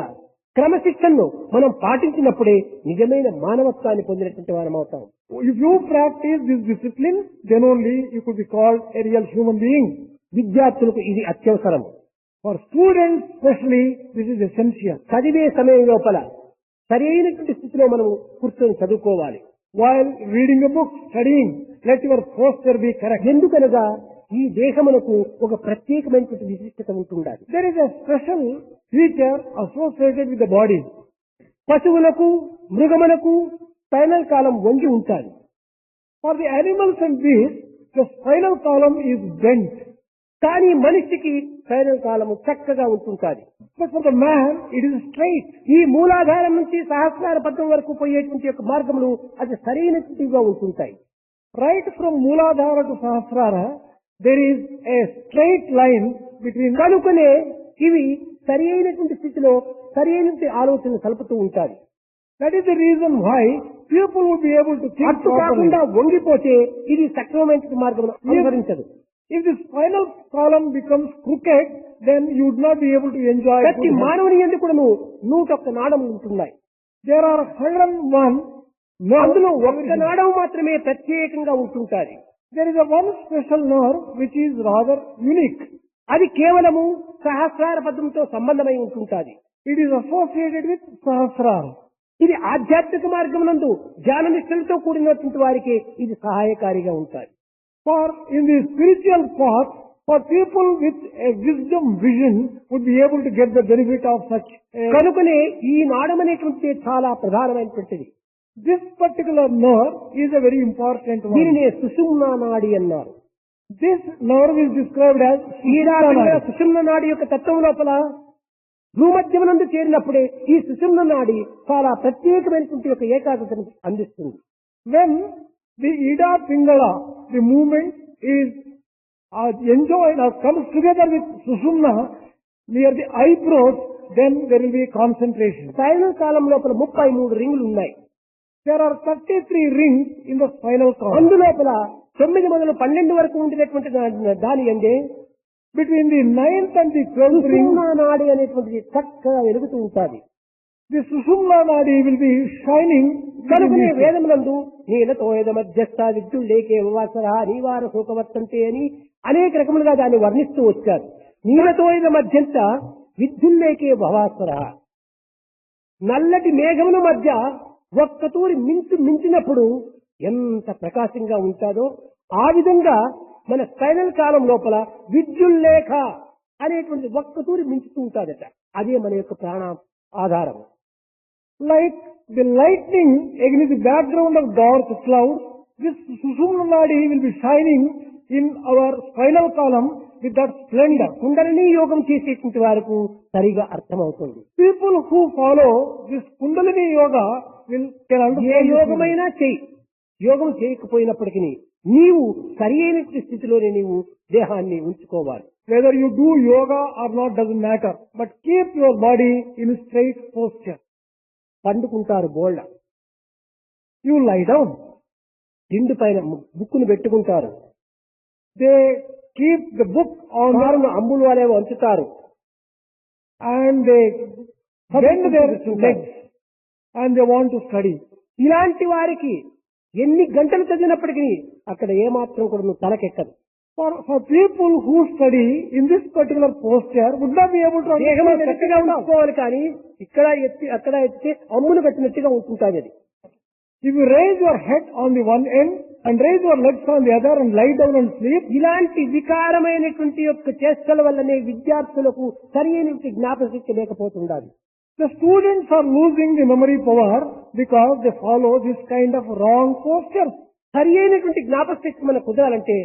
క్రమశిక్షణను మనం పాటించినప్పుడే నిజమైన మానవత్వాన్ని పొందినటువంటి వారం అవుతాం.
If you practice this discipline, then only you could be called a real human being.
విద్యార్థులకు ఇది అత్యవసరం.
For students especially, this is essential.
చదివే సమయం లోపల సరైనటువంటి స్థితిలో మనం కూర్చొని చదువుకోవాలి.
While reading a book, studying, let your posture be correct.
ఎందుకనగా ఈ దేహమునకు ఒక ప్రత్యేకమైనటువంటి విశిష్టత ఉంటుండాలి.
There is a special feature associated with the body.
పశువులకు, మృగములకు స్పైనల్ కాలం వంగి ఉంటాయి.
For the animals and beasts, the spinal column is bent.
కానీ మనిషికి స్పైనల్ కాలము చక్కగా ఉంటుంటాది.
But for the man, it is straight.
ఈ మూలాధారం నుంచి సహస్రార పద్మం వరకు పోయేటువంటి యొక్క మార్గములు అది సరైనటువంటివిగా ఉంటుంటాయి.
Right from Mooladhara to Sahasrara, there is a straight line between.
కనుకనే ఇవి సరి అయినటువంటి స్థితిలో సరి అయినటువంటి ఆలోచన సలుపుతూ ఉంటాయి.
That is the reason why people will be able to think
అట్టు
properly.
కాకుండా వంగిపోతే ఇది సక్రమమైన మార్గం అనుసరించదు.
If the spinal column becomes crooked, then you would not be able to enjoy
ప్రతి
good health.
మానవుని ఎందుకు కూడా 101 నాడములు ఉంటున్నాయి.
There are 101
అందులో
nerves.
ఒక్క నాడము మాత్రమే ప్రత్యేకంగా ఉంటుంటాది.
There is a one special nerve which is rather unique.
అది కేవలము సహస్రార పద్మంతో సంబంధమై ఉంటుంటాది.
It is associated with Sahasrara.
ఇది ఆధ్యాత్మిక మార్గమునందు ధ్యాన నిష్ఠలతో కూడినటువంటి వారికి ఇది సహాయకారిగా ఉంటాయి.
For in the spiritual path, for people with a wisdom vision would be able to get the benefit of such a.
కనుకనే ఈ నాడం అనేటువంటిది చాలా ప్రధానమైనటువంటిది.
This particular nerve is a very important one.
దీనినే సుషుమ్నా నాడి అన్నారు.
This nerve is described as
ఈ
Sushumna nadi.
సుషుమ్నా నాడి యొక్క తత్వం లోపల భూమధ్యమునందు చేరినప్పుడే ఈ సుషుమ్నా నాడి చాలా ప్రత్యేకమైనటువంటి యొక్క ఏకాగ్రతను అందిస్తుంది.
When the Ida Pingala, the movement is enjoyed or comes together with Sushumna near the eyebrows, then there will be concentration.
Spinal కాలం లోపల 33 రింగులు ఉన్నాయి.
There are 33 rings in the spinal column.
అందులోపల 9 మొదలు 12 వరకు ఉండినటువంటి దాని అందే
Between the 9th and the 12th ring,
సుషుమ్నా నాడి అనేటువంటిది చక్కగా వెలుగుతూ ఉంటుంది.
the Sushumna nadi will be shining.
కనుకనే వేదములందు నీలతో మధ్యస్థ విద్యుల్లేకే వాసర నీవార శోకవర్తంతే అని అనేక రకములుగా దాన్ని వర్ణిస్తూ వచ్చారు. నీలతో మధ్యంత విద్యుల్లేకే భవాసర, నల్లటి మేఘముల మధ్య ఒక్కతూరి మించినప్పుడు ఎంత ప్రకాశంగా ఉంటాదో ఆ విధంగా మన స్పైనల్ కాలం లోపల విద్యుల్లేఖ అనేటువంటి ఒక్కతూరి మించుతూ ఉంటాదట. అదే మన యొక్క ప్రాణ ఆధారం.
Like the lightning against the background of dark cloud, this Sushumna nadi will be shining in our spinal column with that splendor.
Kundalini యోగం చేసేటువంటి వారికి సరిగా అర్థమవుతుంది.
People who follow this Kundalini yoga can
A
understand this.
యోగమైనా చేయి, యోగం చేయకపోయినప్పటికీ నీవు సరి అయినటువంటి స్థితిలోనే నీవు దేహాన్ని ఉంచుకోవాలి.
Whether you do yoga or not doesn't matter, but keep your body in a straight posture.
పండుకుంటారు Bolla,
You lie down.
దిండు పైన బుక్కును పెట్టుకుంటారు,
They keep the book on
కారును అంబులు వాళ్ళేమో వంచుతారు,
and they bend their legs and they want to study.
ఇలాంటి వారికి ఎన్ని గంటలు చదివినప్పటికీ అక్కడ ఏమాత్రం కూడా నువ్వు తలకెక్కదు.
For people who study in this particular posture would not be able to
దేహం
understand
గట్టిగా
anything.
ఉంచుకోవాలి, కానీ ఇక్కడ ఎత్తి అక్కడ ఎత్తితే అమ్ములు కట్టినట్టుగా ఉంటుంటుంది అది.
If you raise your head on the one end and raise your legs on the other and lie down and sleep,
ఇలాంటి వికారమైనటువంటి యొక్క చేష్టల వల్లనే విద్యార్థులకు సరి అయినటువంటి జ్ఞాపకశక్తి లేకపోతుండాలి.
the students are losing the memory power because they follow this kind of wrong posture.
సరి అయినటువంటి జ్ఞాపకశక్తి మనకు కుదరాలంటే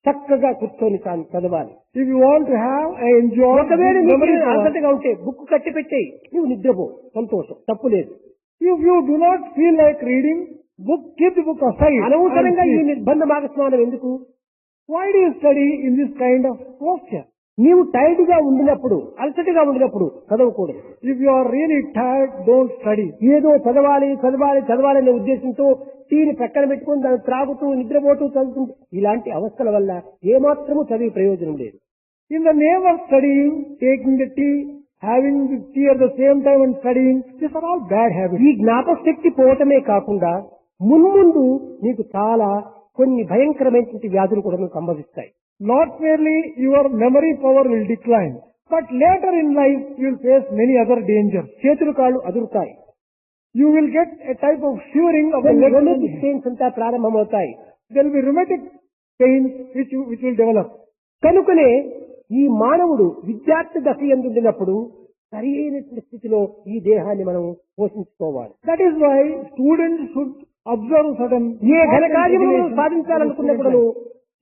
చక్కగా కూర్చొని చదవాలి.
If you want to have a enjoy
ఒకవేళ
memory
నీకు
power,
అలసటగా ఉంటే బుక్ కట్టి పెట్టేయి, నువ్వు నిద్రపో, సంతోషం, తప్పు లేదు.
if you do not feel like reading book, keep the book aside.
అనవసరంగా
and
ఈ
sleep.
నిర్బంధ మాగస్నానం ఎందుకు?
Why do you study in this kind of posture?
నీవు టైర్డ్ గా ఉండినప్పుడు, అలసటగా ఉండినప్పుడు చదవకూడదు.
If you are really tired, don't study.
ఏదో చదవాలి చదవాలి చదవాలి అనే ఉద్దేశంతో టీని ప్రక్కన పెట్టుకుని దాన్ని త్రాగుతూ నిద్రపోతూ చదువుతుంటే ఇలాంటి అవస్థల వల్ల ఏమాత్రము చదివి ప్రయోజనం లేదు.
In the name of studying, taking the tea, having the tea at the same time and studying, these are all bad habits.
ఈ జ్ఞాపకశక్తి పోవటమే కాకుండా మున్ముందు నీకు చాలా కొన్ని భయంకరమైనటువంటి వ్యాధులు కూడా నీకు సంభవిస్తాయి.
Not merely your memory power will decline, but later in life you will face many other dangers.
చేతులు కాళ్ళు అదురుతాయి,
You will get a type of shivering of the legs.
రొమాటిక్ pains అంతా ప్రారంభమవుతాయి.
There will be rheumatic pains which will develop.
కనుకనే ఈ మానవుడు విద్యార్థి దశ ఎందున్నప్పుడు సరి అయినటువంటి స్థితిలో ఈ దేహాన్ని మనం పోషించుకోవాలి.
That is why students should observe certain
ఏ ఘన కార్యములను సాధించాలనుకున్నప్పుడు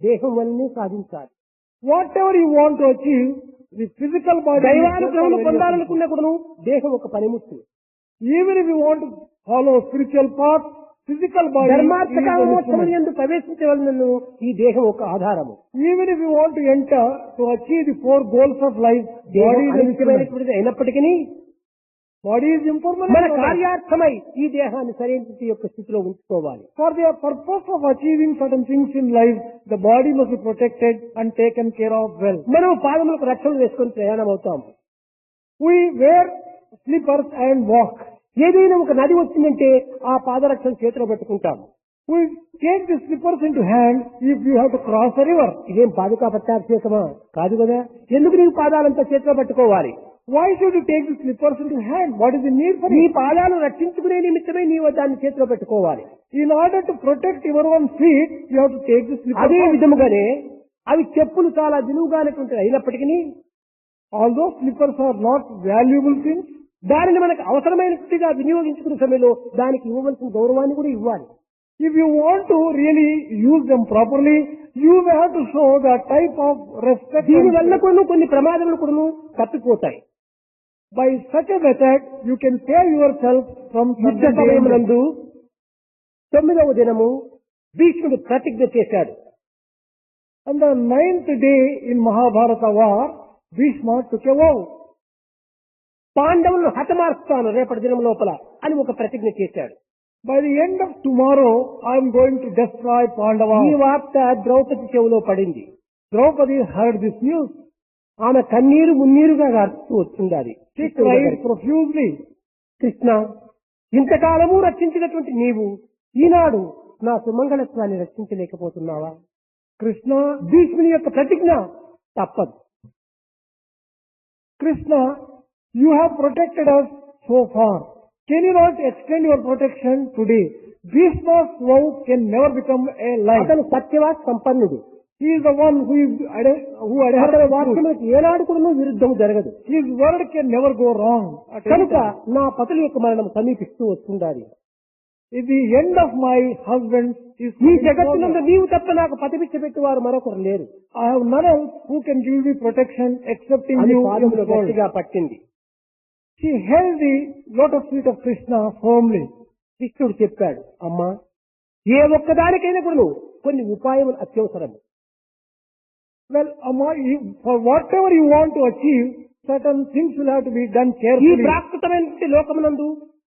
దేహం వల్లనే సాధించాలి.
Whatever you want to achieve, the physical body.
దైవానుగ్రహం పొందాలనుకున్న కూడాను దేహం ఒక పనిముట్టు.
Even if you want to follow spiritual path, physical body.
ధర్మార్థకామోక్షములు యందు ప్రవేశించవలనను ఈ దేహం ఒక ఆధారము.
Even if you want to enter to achieve the four goals of life,
దేహం అనిత్యమైనటువంటిది అయినప్పటికీ
body is impermanent.
మన కార్యార్థమై ఈ దేహాన్ని సరైన యొక్క స్థితిలో ఉంచుకోవాలి.
For the purpose of achieving certain things in life, the body must be protected and taken care of well.
మనం పాదములకు రక్షణలు వేసుకొని ప్రయాణం అవుతాం.
We wear slippers and walk.
ఏదైనా ఒక నది వచ్చిందంటే ఆ పాదరక్షణ చేతిలో పెట్టుకుంటాం.
We take the slippers into hand if you have to cross a river.
ఇదేం పాదుకా పట్టాభిషేకమా? కాదు కదా. ఎందుకు నీవు పాదాలంతా చేతిలో పట్టుకోవాలి?
Why should you take the slippers into hand? What is the need for
నీ
it?
పాదాలు రక్షించుకునే నిమిత్తమే నీవు దాన్ని చేతిలో పెట్టుకోవాలి.
In order to protect your own feet, you have to take the slippers.
అదే
out.
విధముగానే అవి చెప్పులు చాలా విలువగానటువంటి అయినప్పటికీ
Although slippers are not valuable things,
దానిని మనకు అవసరమైనట్టుగా వినియోగించుకునే సమయంలో దానికి ఇవ్వవలసిన గౌరవాన్ని కూడా ఇవ్వాలి.
if you want to really use them properly, you may have to show the type of respect.
దీని
and-
వల్ల కూడా కొన్ని ప్రమాదములు కూడా తప్పిపోతాయి.
By such a method, you can save yourself from
యుద్ధ
certain dangers.
సమయమునందు 9వ దినము భీష్ముడు ప్రతిజ్ఞ చేశాడు.
On the 9th day in Mahabharata war, Bhishma took a vow.
పాండవులను హతమార్చుతాను రేపటి దినం లోపల అని ఒక ప్రతిజ్ఞ చేశాడు.
By the end of tomorrow, I am going to destroy
ఈ
Pandava.
వార్త ద్రౌపది చెవిలో పడింది.
Draupadi heard this news.
ఆమె కన్నీరు మున్నీరుగా గారుతూ వచ్చింది.
She cried profusely.
కృష్ణ, ఇంతకాలము రక్షించినటువంటి నీవు ఈనాడు నా సుమంగళత్వాన్ని రక్షించలేకపోతున్నావా?
Krishna,
భీష్ముని యొక్క ప్రతిజ్ఞ తప్పదు.
Krishna, you have protected us so far. Can you not extend your protection today? Bhishma's vow can never become a lie.
అతను సత్యవా సంపన్నుడు.
He is the one who
అతని
adheres to truth.
వాక్యములకు ఏనాడు కూడా విరుద్ధం జరగదు.
His word can never go wrong. At any
కనుక
time.
నా పతుల యొక్క మరణం సమీపిస్తూ వస్తుండాలి.
If the end of my husband is
ఈ జగత్తునందు నీవు తప్ప నాకు పతిపిచ్చ పెట్టేవారు మరొకరు లేరు.
I have none else who can give me protection excepting
అది
you in
పాదములు
this world.
గట్టిగా పట్టింది.
She held the lotus feet of Krishna firmly.
కృష్ణుడు చెప్పాడు, అమ్మా, ఏ ఒక్కదానికైనా కూడా కొన్ని ఉపాయములు అత్యవసరము.
Well, Amma, for whatever you want to achieve, certain things will have to be done
ఈ
carefully.
ప్రాకృతమైనటువంటి లోకమునందు,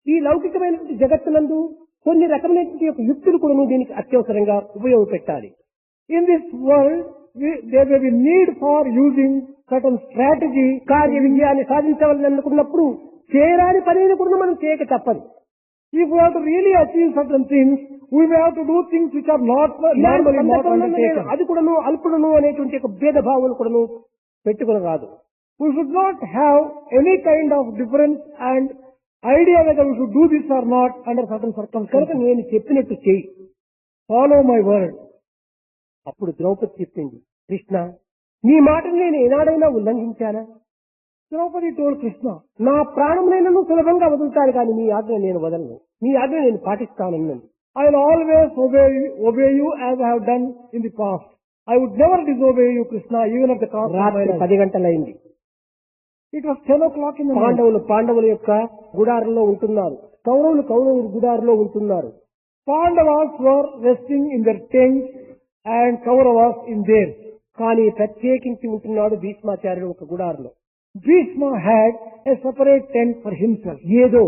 ఈ లౌకికమైనటువంటి జగత్తునందు కొన్ని రకమైనటువంటి యొక్క యుక్తులు కూడా దీనికి అత్యవసరంగా ఉపయోగపెట్టాలి.
In this world, there may be need for using certain strategy.
కార్య విజయాన్ని సాధించవాలని అనుకున్నప్పుడు చేయరాని పనిని కూడా మనం చేయక తప్పదు.
If we have to really achieve certain things, we may have to do things which are not
ఇలాంటి
normally not
సందర్భంలో నేను
undertaken.
అది కూడాను అల్పుడును అనేటువంటి ఒక భేదభావం కూడాను పెట్టుకుని రాదు.
We should not have any kind of difference and idea whether we should do this or not under certain
కనుక
circumstances.
నేను చెప్పినట్టు చెయ్యి.
Follow my word.
అప్పుడు ద్రౌపది చెప్పింది, కృష్ణ, నీ మాటను నేను ఏనాడైనా ఉల్లంఘించానా?
Draupadi told Krishna,
నా ప్రాణమునైనా సులభంగా వదులుతాను కానీ నీ ఆజ్ఞ నేను వదలను, నీ ఆజ్ఞ నేను పాటిస్తానన్నాను.
I will always obey you as I have done in the past. I would never disobey you, Krishna, even at the cost of my
రాత్రి
life.
10 గంటలైంది.
It was 10 o'clock in the morning.
పాండవుల యొక్క గుడారంలో ఉంటున్నారు, కౌరవుల గుడారంలో ఉంటున్నారు.
Pandavas were resting in their tents and Kauravas in theirs.
కానీ ప్రత్యేకించి ఉంటున్నాడు భీష్మాచార్యుడు ఒక గుడారంలో.
Bhishma had a separate tent for himself.
ఏదో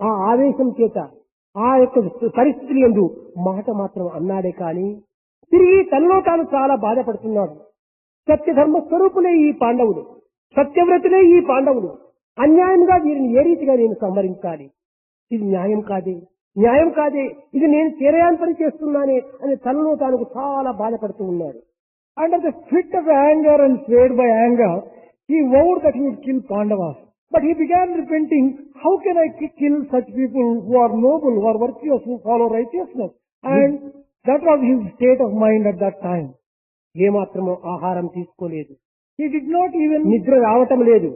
ఆ ఆవేశం చేత ఆ యొక్క పరిస్థితులు యందు మాట మాత్రం అన్నాడే కానీ తిరిగి తనలో తాను చాలా బాధపడుతున్నాడు. సత్యధర్మ స్వరూపులే ఈ పాండవులు, సత్యవ్రతులే ఈ పాండవులు, అన్యాయంగా వీరిని ఏ రీతిగా నేను సంహరించాలి? ఇది న్యాయం కాదే, న్యాయం కాదే, ఇది నేను చేరయాని పని చేస్తున్నానే అని తనలో తాను చాలా బాధపడుతూ ఉన్నాడు.
Under the fit of anger and swayed by anger, he vowed that he would kill Pandavas. But he began repenting, how can I kill such people who are noble, who are virtuous, who follow righteousness? And that was his state of mind at that time.
ఏమాత్రమో ఆహారం తీసుకోలేదు,
He did not even,
నిద్ర రావటం లేదు,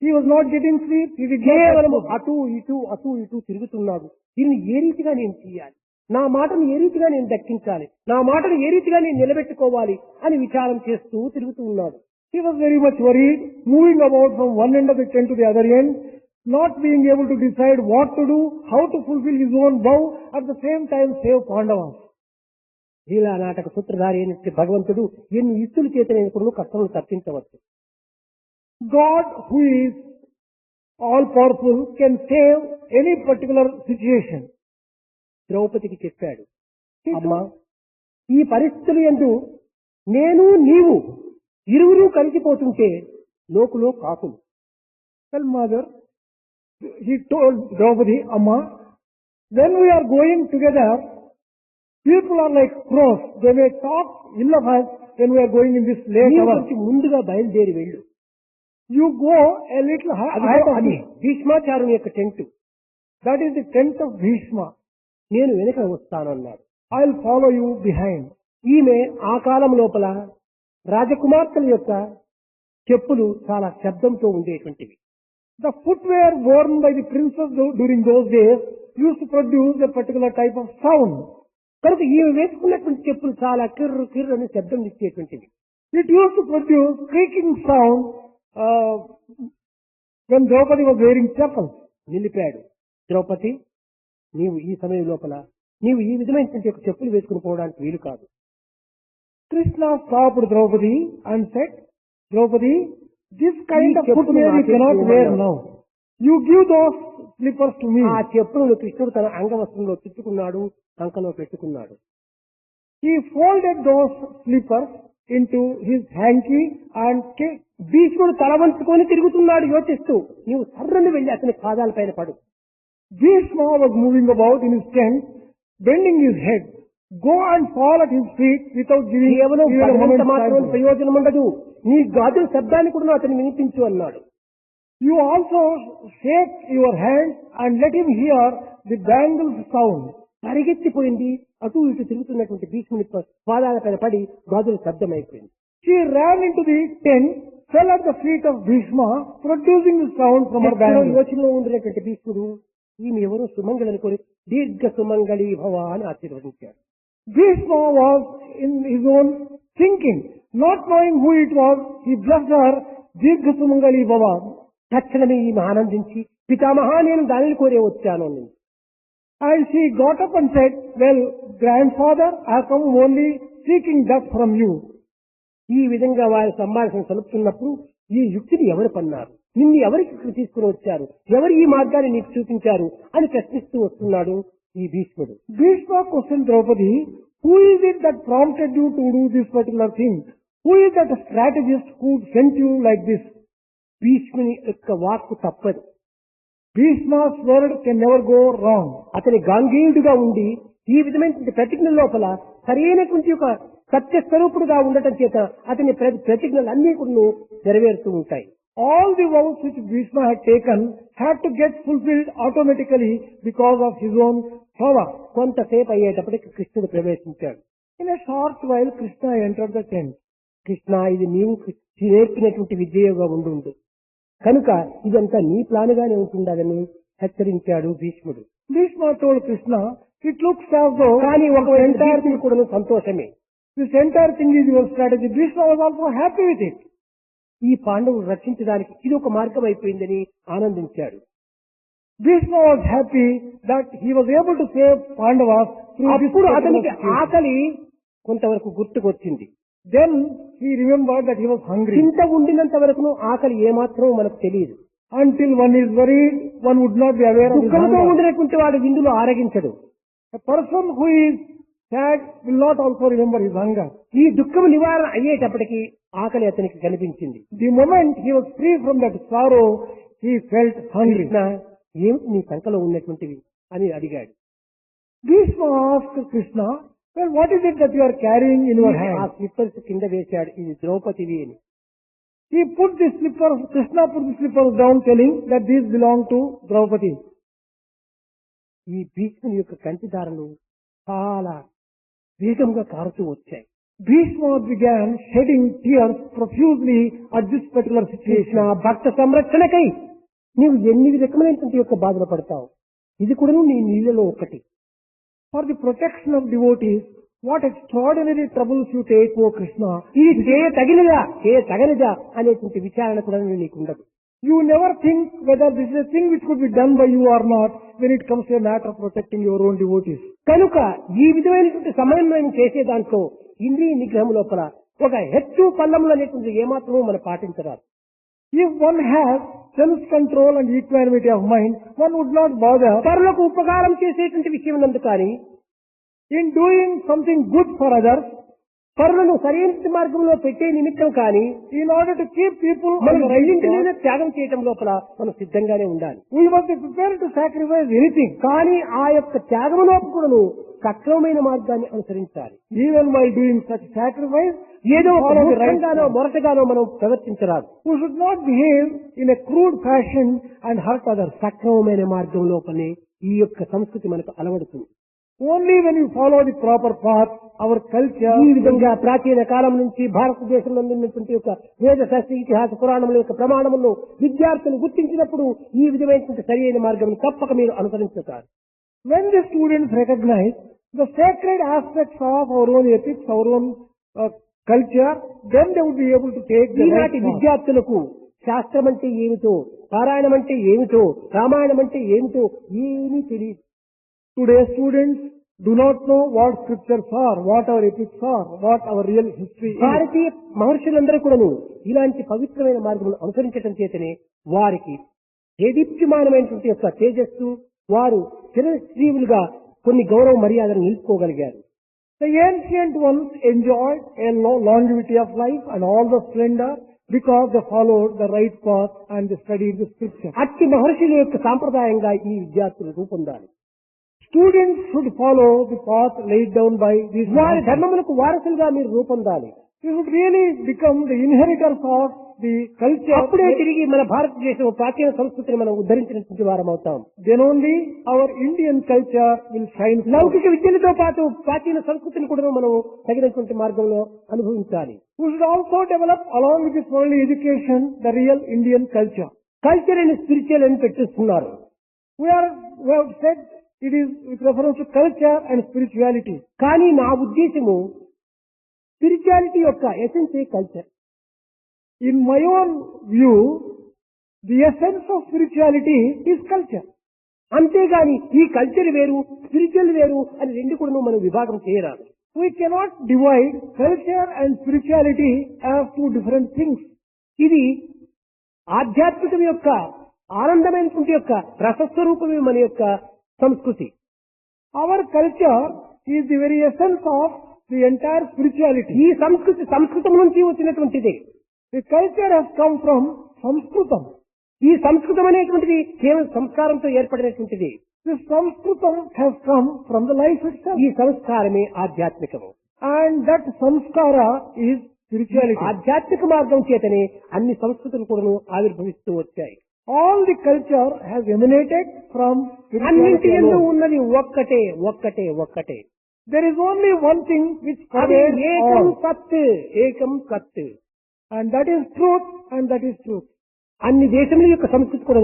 he was not getting sleep, he did not
కేవలము
have food.
అటు ఇటు తిరుగుతున్నాడు. దీన్ని ఏ రీతిగా నేను చేయాలి? నా మాటను ఏ రీతిగా నేను దక్కించాలి, నా మాటను ఏ రీతిగా నేను నిలబెట్టుకోవాలి అని విచారం చేస్తూ తిరుగుతూ ఉన్నాడు.
He was very much worried, moving about from one end of the tent to the other end, not being able to decide what to do, how to fulfill his own vow, at the same time save Pandavas.
లీలా నాటక సూత్రధారి అయిన భగవంతుడు ఎన్ని యుక్తులు చేతనైనప్పుడు కష్టములు తప్పించవచ్చు.
God, who is all powerful, can save any particular situation.
ద్రౌపదికి చెప్పాడు, అమ్మా ఈ పరిస్థితులు యందు నేను నీవు ఇరువురు కలిసిపోతుంటే లోకులో కాకులు.
Well, mother, he told Draupadi, Amma, when we are going together, people are like crows. They may talk ill of us when we are going in this late
నీవు
hour.
కొంచెం ముందుగా బయలుదేరి వెళ్ళు.
You go a little ahead of me.
భీష్మాచార్యుని యొక్క tent,
That is the tent of Bhishma.
నేను వెనుక వస్తానన్నాడు.
I'll follow you behind.
ఈమె ఆ కాలం లోపల రాజకుమార్తెల యొక్క చెప్పులు చాలా శబ్దంతో ఉండేటువంటివి.
The footwear worn by the princes during those days used to produce a particular type of sound.
కనుక ఈమె వేసుకున్నటువంటి చెప్పులు చాలా కిర్రు కిర్రు అని శబ్దం ఇచ్చేటువంటివి.
It used to produce creaking sound when Draupadi was wearing chappals.
నిలిపాడు. Draupadi, నీవు ఈ సమయం లోపల నీవు ఈ విధమైనటువంటి యొక్క చెప్పులు వేసుకుని పోవడానికి వీలు కాదు.
Krishna stopped Draupadi and said, Draupadi, this kind of
ఈ చెప్పులు
footwear you
నాకే
cannot
ఇవ్వమన్నావు.
wear now. You give those slippers to me.
ఆ చెప్పులను కృష్ణుడు తన అంగవస్త్రంలో చుట్టుకున్నాడు, సంకలో పెట్టుకున్నాడు.
He folded those slippers into his hanky and came.
భీష్ముడు తల వంచుకొని తిరుగుతున్నాడు యోచిస్తూ, నీవు సర్రని వెళ్లి అతని పాదాల పైన పడు.
Bhishma was moving about in his tent, bending his head. Go and fall at his feet without giving
కేవలం
even a
పడినంత
moment's
మాత్రం
time.
ప్రయోజనం ఉండదు, నీ గాజుల శబ్దాన్ని కూడా అతను వినిపించు అన్నాడు.
You also shake your hand and let him hear the bangles sound.
పరిగెత్తిపోయింది, అటు ఇటు తిరుగుతున్నటువంటి భీష్ముని పాదాల పైన పడి గాజుల శబ్దం అయిపోయింది.
She ran into the tent, fell at the feet of Bhishma, producing the sound from her
ఎక్కడో
bangles.
యోచనలో ఉండినటువంటి భీష్ముడు ఈమె ఎవరో సుమంగళి అనుకొని దీర్ఘ సుమంగళి భవ అని ఆశీర్వదించాడు.
Bhishma was in his own thinking, not knowing who it was. He blessed her, Dirgha Sumangali Baba.
తక్షణమే ఈమె ఆనందించి, పితామహా నేను దానిని కోరే వచ్చాను అన్నది.
And she got up and said, well, grandfather, I have come only seeking death from you.
ఈ విధంగా వారి సంభాషణ సలుపుతున్నప్పుడు ఈ యుక్తిని ఎవరు పన్నారు, నిన్ను ఎవరికి తీసుకుని వచ్చారు, ఎవరు ఈ మార్గాన్ని నీకు చూపించారు అని ప్రశ్నిస్తూ వస్తున్నాడు ఈ భీష్ముడు.
Bhishma questioned Draupadi, who is it that prompted you to do this particular thing? Who is that strategist who sent you like this?
భీష్ముని యొక్క వాక్కు తప్పదు.
Bhishma's word can never go wrong.
అతని గాంగేయుడిగా ఉండి ఈ విధమైన ప్రతిజ్ఞ లోపల సరైనటువంటి ఒక సత్య స్వరూపుడుగా ఉండటం చేత అతని ప్రతిజ్ఞలు అన్ని కూడా నెరవేరుతూ ఉంటాయి.
All the vows which Bhishma had taken had to get fulfilled automatically because of his own power.
కొంతసేపు అయ్యేటప్పటికి కృష్ణుడు ప్రవేశించాడు.
In a short while, Krishna entered the tent.
Krishna, ఇది నీవు నేర్పినటువంటి విద్యగా ఉండు, కనుక ఇదంతా నీ ప్లానుగానే ఉంటుండదని హెచ్చరించాడు భీష్ముడు.
Bhishma told Krishna, it looks as though
కానీ ఒక ఎంటైర్ కూడా సంతోషమే.
this entire thing is your strategy. Bhishma was also happy with it.
ఈ పాండవులు రక్షించడానికి ఇది ఒక మార్గం అయిపోయిందని ఆనందించాడు.
Bhishma was happy that he was able to save Pandavas through this
అప్పుడు
particular
అతనికి
situation.
ఆకలి కొంతవరకు గుర్తుకొచ్చింది.
Then he remembered that he was hungry.
చింత ఉండినంత వరకు ఆకలి ఏమాత్రం మనకు తెలియదు.
Until one is worried, one would not be aware of his
దుఃఖంతో
hunger.
ఉండినటువంటి వాడు విందులో ఆరగించడు.
A person who is sad will not also remember his hunger.
ఈ దుఃఖం నివారణ అయ్యేటప్పటికి ఆకలి అతనికి కనిపించింది.
The moment he was free from that sorrow, he felt hungry.
Krishna, ఏమిటి నీ సంకలో ఉన్నటువంటివి అని అడిగాడు.
Bhishma asked Krishna, well, what is it that you are carrying in your
ఆ
hand?
స్లిప్పర్స్ కింద వేశాడు, ఇది ద్రౌపదివి అని.
He put the slippers, Krishna put the slippers down telling that these belong to Draupadi.
ఈ భీష్ముని యొక్క కంటిదారులు చాలా వేగంగా కారుతూ వచ్చాయి.
Bhishma began shedding tears profusely at this particular
Krishna,
situation.
భక్త సంరక్షణకై నీవు ఎన్ని రకమైనటువంటి యొక్క బాధలు పడతావు, ఇది కూడా నీ నీళ్ళలో ఒకటి.
For the protection of devotees, what extraordinary troubles you take, O Krishna.
ఇది చేయతగినదా చేయతగనిదా అనేటువంటి విచారణ కూడా నీకు ఉండదు.
You never think whether this is a thing which could be done by you or not when it comes to a matter of protecting your own devotees.
కనుక ఈ విధమైనటువంటి సమన్వయం చేసే దాంట్లో ఇంద్రియ నిగ్రహం లోపల ఒక హెచ్చు పల్లములు అనేటువంటి ఏమాత్రమూ మనం పాటించరాదు.
If one has self-control and equanimity of mind, one would not bother
పరులకు ఉపకారం చేసేటువంటి విషయం నందు కానీ
in doing something good for others
పరులను సరైన మార్గంలో పెట్టే నిమిత్తం కానీ
in order to keep people on
మనం
the right
రెండింటినైనా
path.
త్యాగం చేయటం లోపల మనం సిద్ధంగానే ఉండాలి.
We must be prepared to sacrifice anything,
కానీ ఆ యొక్క త్యాగం లోపు కూడాను సక్రమమైన మార్గాన్ని అనుసరించాలి.
even while doing such sacrifice.
ఏదో ఒక
follow the right
మూర్ఖంగానో
path.
మొరటగానో మనం ప్రవర్తించరాదు.
We should not behave in a crude fashion and hurt others.
సక్రమమైన మార్గం లోపలనే ఈ యొక్క సంస్కృతి మనకు అలవడుతుంది.
Only when you follow the proper path, our culture.
ఈ విధంగా ప్రాచీన కాలం నుంచి భారతదేశంలో ఉన్నటువంటి యొక్క వేద శాస్త్ర ఇతిహాస పురాణముల యొక్క ప్రమాణములను విద్యార్థులు గుర్తించినప్పుడు ఈ విధమైనటువంటి సరి అయిన మార్గం తప్పక మీరు అనుసరించుతారు.
When the students recognize the sacred aspects of our own ethics, our own culture, then they would be able to take the right
ఈనాటి
path.
విద్యార్థులకు శాస్త్రం అంటే ఏమిటో, పారాయణం అంటే ఏమిటో, రామాయణం అంటే ఏమిటో ఏమీ తెలియదు.
Today's students do not know what scriptures are, what our ethics are, what our real history is.
భారతీయ మహర్షులందరూ కూడాను ఇలాంటి పవిత్రమైన మార్గములను అనుసరించడం చేతనే వారికి దేదీప్యమానమైనటువంటి యొక్క తేజస్సు, వారు చిరజీవులుగా కొన్ని గౌరవ మర్యాదలు నిలుపుకోగలిగారు.
The ancient ones enjoyed a longevity of life and all the splendor because they followed the right path and they studied the scripture.
అట్టి మహర్షుల యొక్క సాంప్రదాయంగా ఈ విద్యార్థులు రూపొందాలి.
Students should follow the path laid down by these
వారి
masters.
ధర్మములకు వారసులుగా మీరు రూపొందాలి.
You should really become the inheritors of the culture.
అప్పుడే తిరిగి మన భారతదేశం ప్రాచీన సంస్కృతిని మనం ఉద్ధరించినటువంటి వారం అవుతాం.
Then only our Indian culture will shine forth.
లౌకిక విద్యలతో పాటు ప్రాచీన సంస్కృతిని కూడా మనం తగినటువంటి మార్గంలో అనుభవించాలి.
We should also develop along with this worldly education the real Indian culture.
Culture and spiritual అని పెట్టిస్తున్నారు.
We have said it is with reference to culture and spirituality.
కానీ నా ఉద్దేశము స్పిరిచువాలిటీ యొక్క essence culture.
In my own view, the essence of spirituality is culture.
అంతేగాని ఈ culture వేరు spiritual వేరు అని రెండు కూడా మనం విభాగం చేయరాదు.
We cannot divide culture and spirituality as two different things.
ఇది ఆధ్యాత్మికం యొక్క ఆనందమైనటువంటి యొక్క రసస్వరూపమే మన యొక్క సంస్కృతి.
Our culture is the very essence of the entire spirituality.
ఈ సంస్కృతి సంస్కృతం నుంచి వచ్చినటువంటిదే.
The culture has come from Sanskritam.
ఈ సంస్కృతం అనేటువంటిది కేవలం సంస్కారంతో ఏర్పడినటువంటిది.
This Sanskritam has come from the life itself.
ఈ సంస్కారమే ఆధ్యాత్మికము.
And that samskara is spirituality.
ఆధ్యాత్మిక మార్గం చేతనే అన్ని సంస్కృతులు కూడా ఆవిర్భవిస్తూ వచ్చాయి.
All the culture has emanated from
అన్నింటి
spirituality
యందు
alone.
ఉన్నది ఒక్కటే ఒక్కటే ఒక్కటే.
There is only one thing which
అది
pervades
ఏకం
all.
సత్ ఏకం సత్.
And that is truth, and that is truth.
అన్ని దేశముల యొక్క సంస్కృతి కూడా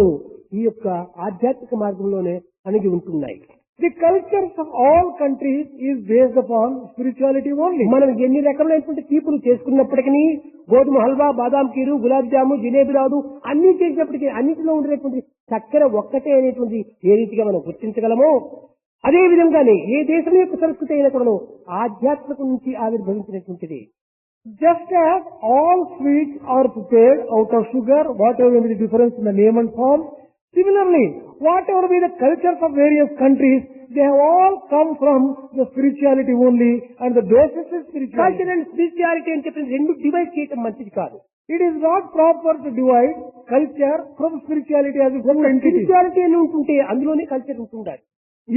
ఈ యొక్క ఆధ్యాత్మిక మార్గంలోనే అణిగి ఉంటున్నాయి.
The cultures of all countries is based upon spirituality only.
మనం ఎన్ని రకములైనటువంటి తీపులు చేసుకున్నప్పటికీ గోధుమ హల్వా, బాదాం కీరు, గులాబ్ జాము, జిలేబీ రాదు అన్ని చేసినప్పటికీ అన్నింటిలో ఉండేటువంటి చక్కెర ఒక్కటే అనేటువంటి ఏ రీతిగా మనం గుర్తించగలమో అదే విధంగానే ఏ దేశం యొక్క సంస్కృతి అయినా కూడా ఆధ్యాత్మిక నుంచి ఆవిర్భవించినటువంటిది.
Just as all sweets are prepared out of sugar, whatever may be the difference in the name and form, similarly, whatever be the cultures of various countries, they have all come from the spirituality only, and the basis is spirituality.
Culture and spirituality అని చెప్పి రెండు divide చేయటం మంచిది కాదు.
It is not proper to divide culture from spirituality as its own entity.
Spirituality అని ఉంటుంటే అందులోనే culture ఉంటుండాలి.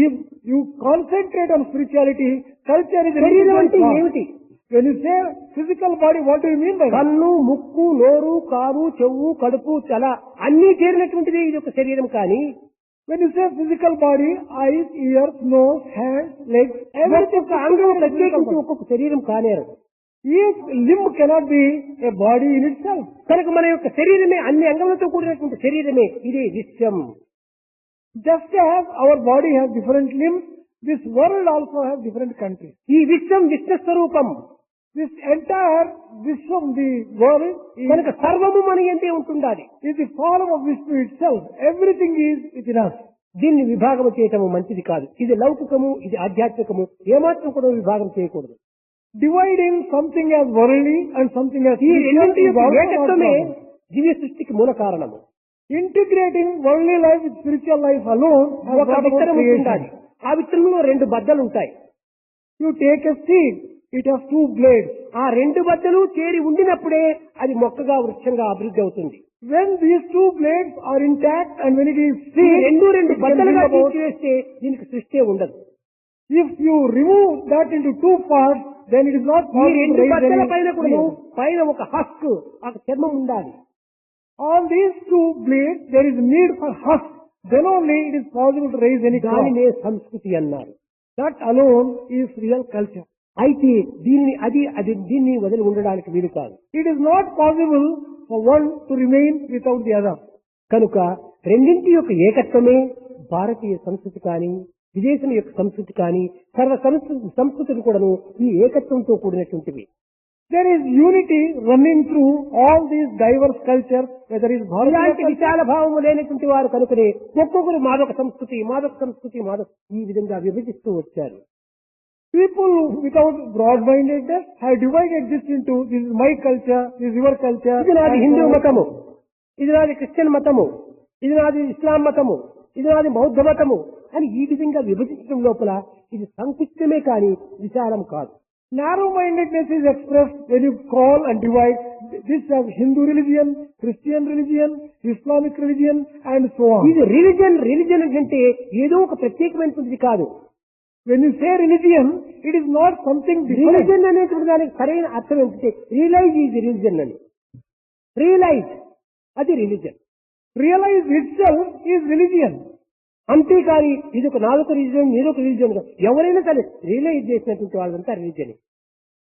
If you concentrate on spirituality, culture is a
శరీరం అంటే
different part.
ఏమిటి?
When you say physical body, what do you mean by that?
కన్ను, ముక్కు, నోరు, కారు, చెవు, కడుపు, తల అన్ని చేరినటువంటిది ఇది ఒక శరీరం. కానీ
When you say physical body, eyes, ears, nose, hands, legs, everything
ఒక్కొక్క అంగం ప్రత్యేకించి ఒక్కొక్క శరీరం కానేరు.
Each limb cannot be a body in itself.
కనుక మన యొక్క శరీరమే అన్ని అంగములతో కూడినటువంటి శరీరమే ఇదే విశ్వం.
Just as our body has different limbs, This world also has different countries.
ఈ విశ్వం విష్ణు స్వరూపం
This entire Vishwam, the world,
కనుక సర్వము మన యందే ఉంటుండాలి.
is the form of Vishnu itself. Everything is within us.
దీన్ని విభాగం చేయటము మంచిది కాదు. ఇది లౌకికము, ఇది ఆధ్యాత్మికము, ఏమాత్రం కూడా విభాగం చేయకూడదు.
Dividing something as worldly and something as
ఈ
spiritual
రెండింటి
is
యొక్క
also not
ఏకత్వమే
wrong.
దివ్య సృష్టికి మూల కారణము.
Integrating worldly life with spiritual life alone has
ఒక
brought about
విత్తనం
creation.
ఉంటుండాలి. ఆ విత్తనంలో రెండు బద్దలు ఉంటాయి.
You take a seed, it has two blades.
ఆ రెండు బద్దలు చేరి ఉండినప్పుడే అది మొక్కగా వృక్షంగా అభివృద్ధి అవుతుంది.
When these two blades are intact and when it is
ఈ
seed,
రెండు
it can
బద్దలుగా
bring about.
తీసివేస్తే దీనికి సృష్టి ఉండదు.
If you remove that into two parts, then it is not
ఈ
possible to
రెండు
raise
బద్దల
any
పైన కూడా
tree.
పైన ఒక హస్క్, ఒక చర్మం ఉండాలి.
On these two blades, there is need for husk. Then only it is possible to raise any crop.
దానినే సంస్కృతి అన్నారు.
That alone is real culture.
అయితే దీన్ని వదిలి ఉండడానికి వీలు కాదు.
It is not possible for one to remain without the other.
కనుక రెండింటి యొక్క ఏకత్వమే భారతీయ సంస్కృతి కానీ విదేశం యొక్క సంస్కృతి కానీ సర్వ సంస్కృతులు కూడాను ఈ ఏకత్వంతో కూడినటువంటివి.
There is unity running through all these diverse cultures, whether it is Bharatiya
ఇలాంటి
culture.
విశాల భావము లేనటువంటి వారు కనుకనే ఒక్కొక్కరు మాదొక సంస్కృతి ఈ విధంగా విభజిస్తూ వచ్చారు.
People without broad-mindedness have divided this into, this is my culture, this is your culture.
ఇది నాది
and
హిందూ
so on.
మతము, ఇది నాది క్రిస్టియన్ మతము, ఇది నాది ఇస్లాం మతము, ఇది నాది బౌద్ధ మతము అని ఈ విధంగా విభజించడం లోపల ఇది సంకుచితమే కానీ విశాలం కాదు.
Narrow-mindedness is expressed when you call and divide this as Hindu religion, Christian religion, Islamic religion, and so on.
ఇది రిలిజన్ అంటే ఏదో ఒక ప్రత్యేకమైనటువంటిది కాదు.
When you say religion, it is not something different.
Religion అనేటువంటి దానికి సరైన అర్థం ఏంటంటే రియలైజ్ ఇది రిలిజన్ అని. రియలైజ్ అది religion.
Realize itself is religion.
అంతేకాని ఇది ఒక నాలుక రిలిజన్ ఏదొక రిలిజన్ ఎవరైనా సరే రియలైజ్ చేసినటువంటి వాళ్ళంతా religion.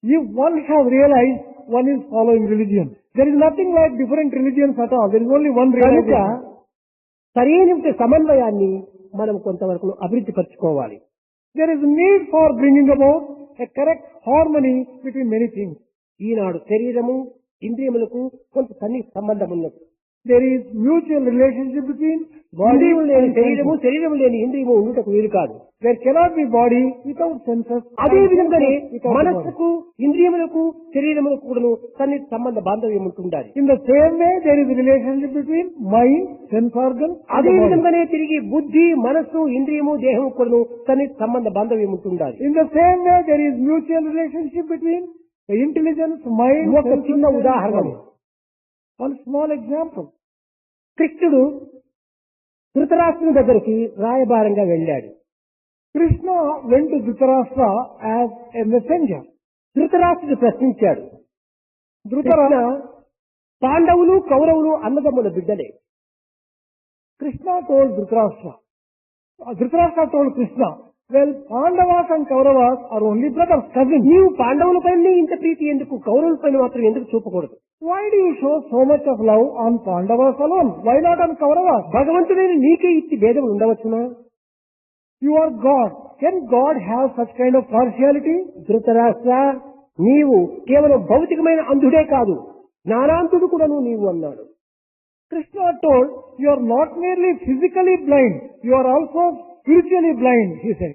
If one has realized, one is following religion. There is nothing like different religions at all. There is only one
కనుక
realization.
సరైన సమన్వయాన్ని మనం కొంతవరకు అభివృద్ధి పరచుకోవాలి.
There is need for bringing about a correct harmony between many things.
ఈనాడు శరీరము ఇంద్రియములకు కొంత సన్నిహిత సంబంధం ఉన్నది.
There is mutual relationship between body
ఇంద్రియము లేని
and
శరీరము,
senses.
శరీరము లేని ఇంద్రియము ఉండుటకు వీలు కాదు.
There cannot be body without senses.
అదే
and
విధంగానే
senses without the body.
మనస్సుకు ఇంద్రియములకు శరీరములకు కూడాను సన్నిహిత సంబంధ బాంధవ్యం ఉంటుండాలి.
In the same way, there is a relationship between mind, sense organs, and
అదే
the body.
విధంగానే తిరిగి బుద్ధి, మనస్సు, ఇంద్రియము, దేహము కూడాను సన్నిహిత సంబంధ బాంధవ్యం ఉంటుండాలి.
In the same way, there is mutual relationship between the intelligence, mind,
ఒక
senses,
చిన్న
and
ఉదాహరణ.
body. One small example.
కృష్ణుడు ధృతరాష్ట్రుని దగ్గరికి రాయబారంగా వెళ్ళాడు.
Krishna went to Dhritarashtra as a messenger.
ధృతరాష్ట్రుడు ప్రశ్నించాడు,
Dhritarashtra,
పాండవులు కౌరవులు అన్నదమ్ముల బిడ్డలే.
Krishna told Dhritarashtra. Dhritarashtra told Krishna, well, Pandavas and Kauravas are only brothers, cousins.
నీవు పాండవులపైనే ఇంత ప్రీతి ఎందుకు, కౌరవులపైన మాత్రం ఎందుకు చూపకూడదు?
Why do you show so much of love on Pandavas alone? Why not on Kauravas?
భగవంతుడైన నీకే ఇట్టి భేదములు ఉండవచ్చునా?
You are God. Can God have such kind of partiality?
Dhritarashtra, నీవు కేవలం భౌతికమైన అంధుడే కాదు, జ్ఞానాంధుడు కూడాను నీవు అన్నాడు.
Krishna told, you are not merely physically blind, you are also spiritually blind, he said.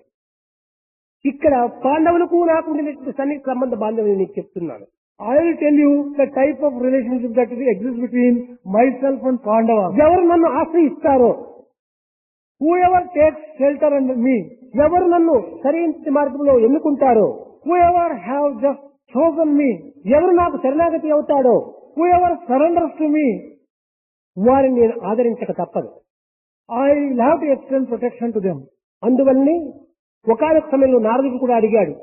ఇక్కడ పాండవులకు నాకు ఉండినటువంటి సన్నిహిత సంబంధ బాంధవ్యం నీకు చెప్తున్నాను.
I will tell you the type of relationship that exists between myself and Pandavas.
ఎవరు నన్ను ఆశ్రయిస్తారో,
Whoever takes shelter under me,
ఎవరు నన్ను సరైన మార్గంలో ఎన్నుకుంటారో,
whoever have just chosen me,
ఎవరు నాకు శరణాగతి అవుతాడో,
whoever surrenders to me,
వారిని నేను ఆదరించక తప్పదు.
I will have to extend protection to them.
అందువల్లనే ఒకానొక సమయంలో నారదుడు కూడా అడిగాడు,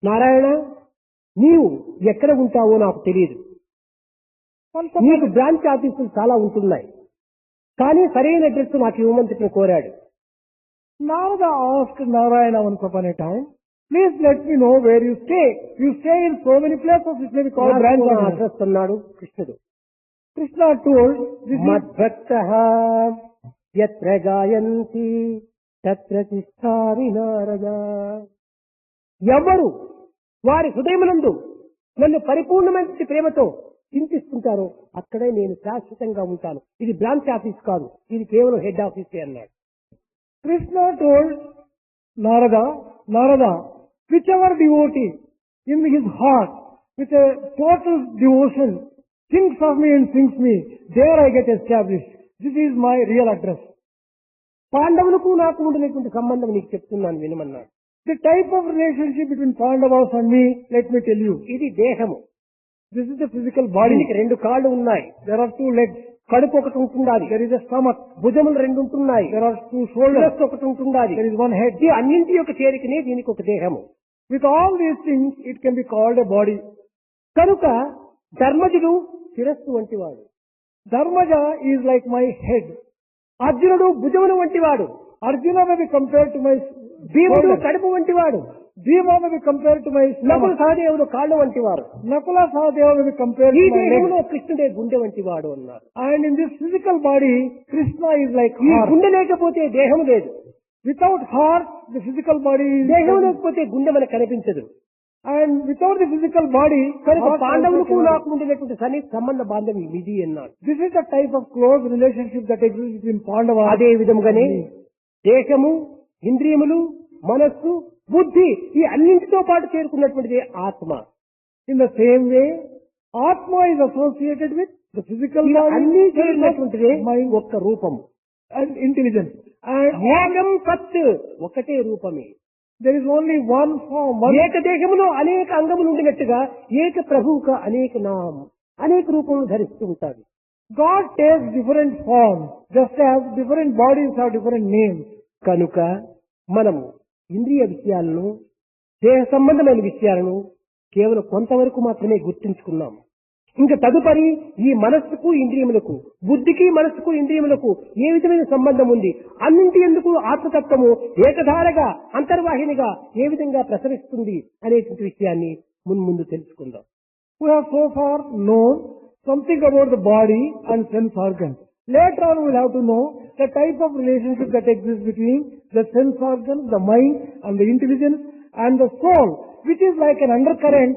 నారాయణ, నీవు ఎక్కడ ఉంటావో నాకు తెలియదు.
Once upon
నీకు బ్రాంచ్ ఆఫీసులు చాలా ఉంటున్నాయి, కానీ సరైన అడ్రస్ నాకు ఇవ్వమని చెప్పి కోరాడు.
Narada asked Narayana once upon a time, please let me know where you stay. You stay in so many places, it may be called branch office.
Address అన్నాడు కృష్ణుడు.
Krishna told, this is
మద్భక్తః యత్ర గాయంతి తత్ర తిష్ఠామి నారద. ఎవరు వారి హృదయమునందు నన్ను పరిపూర్ణమైన ప్రేమతో చింతిస్తుంటారో అక్కడే నేను శాశ్వతంగా ఉంటాను. ఇది బ్రాంచ్ ఆఫీస్ కాదు, ఇది కేవలం హెడ్ ఆఫీసే అన్నాడు.
Krishna told Narada, Narada, whichever devotee in his heart with a total devotion thinks of me and sings me, there I get established. This is my real address.
పాండవులకు నాకు ఉండినటువంటి సంబంధం నీకు చెప్తున్నాను వినమన్నాడు.
The type of relationship between Pandavas and me, let me tell you.
ఇది దేహము.
This is the physical body.
దీనికి రెండు కాళ్ళు ఉన్నాయి.
There are two legs.
కడుపు ఒకటి ఉంటుండాలి.
There is a stomach.
భుజములు రెండు ఉంటున్నాయి.
There are two shoulders.
ఒకటి ఉంటుండాలి.
There is one head.
ఈ అన్నింటి యొక్క చేరికనే దీనికి ఒక దేహము.
With all these things, it can be called a body.
కనుక ధర్మజుడు శిరస్సు వంటివాడు.
Dharmaja is like my head.
అర్జునుడు భుజమును వంటివాడు.
Arjuna may be compared to my
భీముడు
shoulder.
కడుపు వంటివాడు.
Bhima may be compared to my
Nakula
stomach.
సహదేవుడు కాళ్ళు వంటివారు.
Nakula Sahadeva may be compared
ఈ
to my
దేహంలో
legs.
కృష్ణుడే గుండె వంటివాడు అన్నారు.
And in this physical body, Krishna is like
ఈ
heart.
గుండె లేకపోతే దేహం లేదు.
Without heart, the physical body is...
దేహం లేకపోతే గుండె మనకు కనిపించదు.
And without the physical body,
కనుక
heart
పాండవులకు
also cannot-
నాకు ఉండినటువంటి సన్నిహిత సంబంధ బాంధవ్యం ఇది అన్నాడు.
This is the type of close relationship that exists between Pandava.
అదే విధముగానే దేశము, ఇంద్రియములు, మనస్సు, బుద్ధి ఈ అన్నింటితో పాటు చేరుకున్నటువంటిది ఆత్మ.
In the same way, Atma is associated with the physical
ఇలా
body,
అన్ని చేరినటువంటిది
mind
ఒక్క రూపము.
and intelligence. And
ఏకం సత్ ఒకటే రూపమే.
there is only one form, one
ఏక దేశములో అనేక అంగములు ఉండినట్టుగా ఏక ప్రభువుక అనేక నామం అనేక రూపములు ధరిస్తూ ఉంటారు.
God takes different forms, just as different bodies have different names.
కనుక మనము ఇంద్రియ విషయాలను, దేహ సంబంధమైన విషయాలను కేవలం కొంతవరకు మాత్రమే గుర్తించుకున్నాం. ఇంకా తదుపరి ఈ మనస్సుకు ఇంద్రియములకు, బుద్ధికి మనస్సుకు ఇంద్రియములకు ఏ విధమైన సంబంధం ఉంది, అన్నింటి ఎందుకు ఆత్మతత్వము ఏకధారగా అంతర్వాహినిగా ఏ విధంగా ప్రసరిస్తుంది అనేటువంటి విషయాన్ని మున్ముందు తెలుసుకుందాం.
We have so far known something about the body and sense organs. Later on we will have to know the type of relationship that exists between the sense organs, the mind and the intelligence and the soul, which is like an undercurrent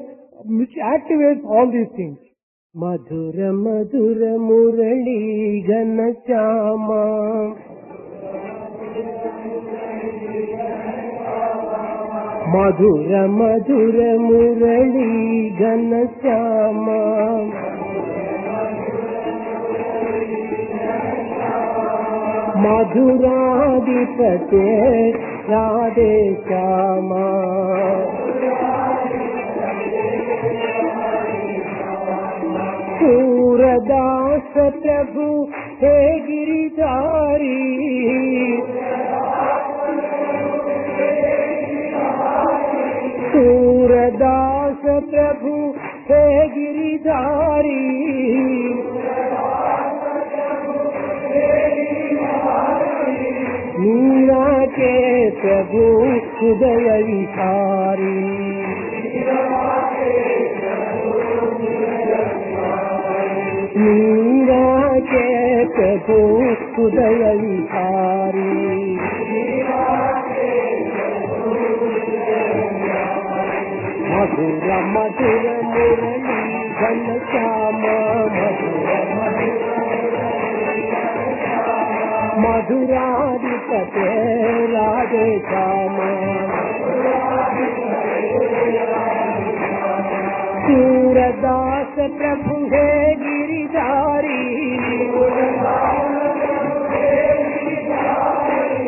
which activates all these things.
మధుర మధుర మురళీ ఘన శ్యామ మధుర మధుర మురళీ ఘన శ్యామ మధురాధిపతే రాధే శ్యామ सूरदास प्रभु हे गिरिधारी सूरदास प्रभु हे गिरिधारी मीरा के प्रभु हृदय विहारी मीरा के प्रभु हृदय विहारी मधुर मधुर मुरली घन श्याम मधुराधिपते राधे श्याम सूरदास प्रभु हे गिरिधारी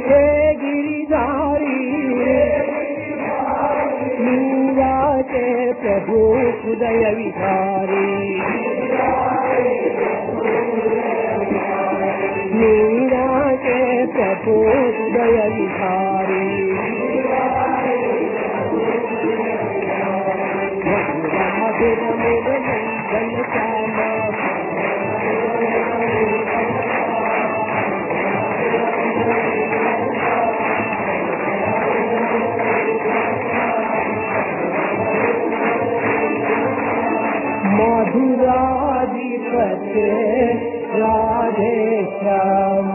हे गिरिधारी मीरा के प्रभु हृदय विहारी मीरा के प्रभु हृदय विहारी मधुर मुरली घन श्याम मधुराधिपते राधे श्याम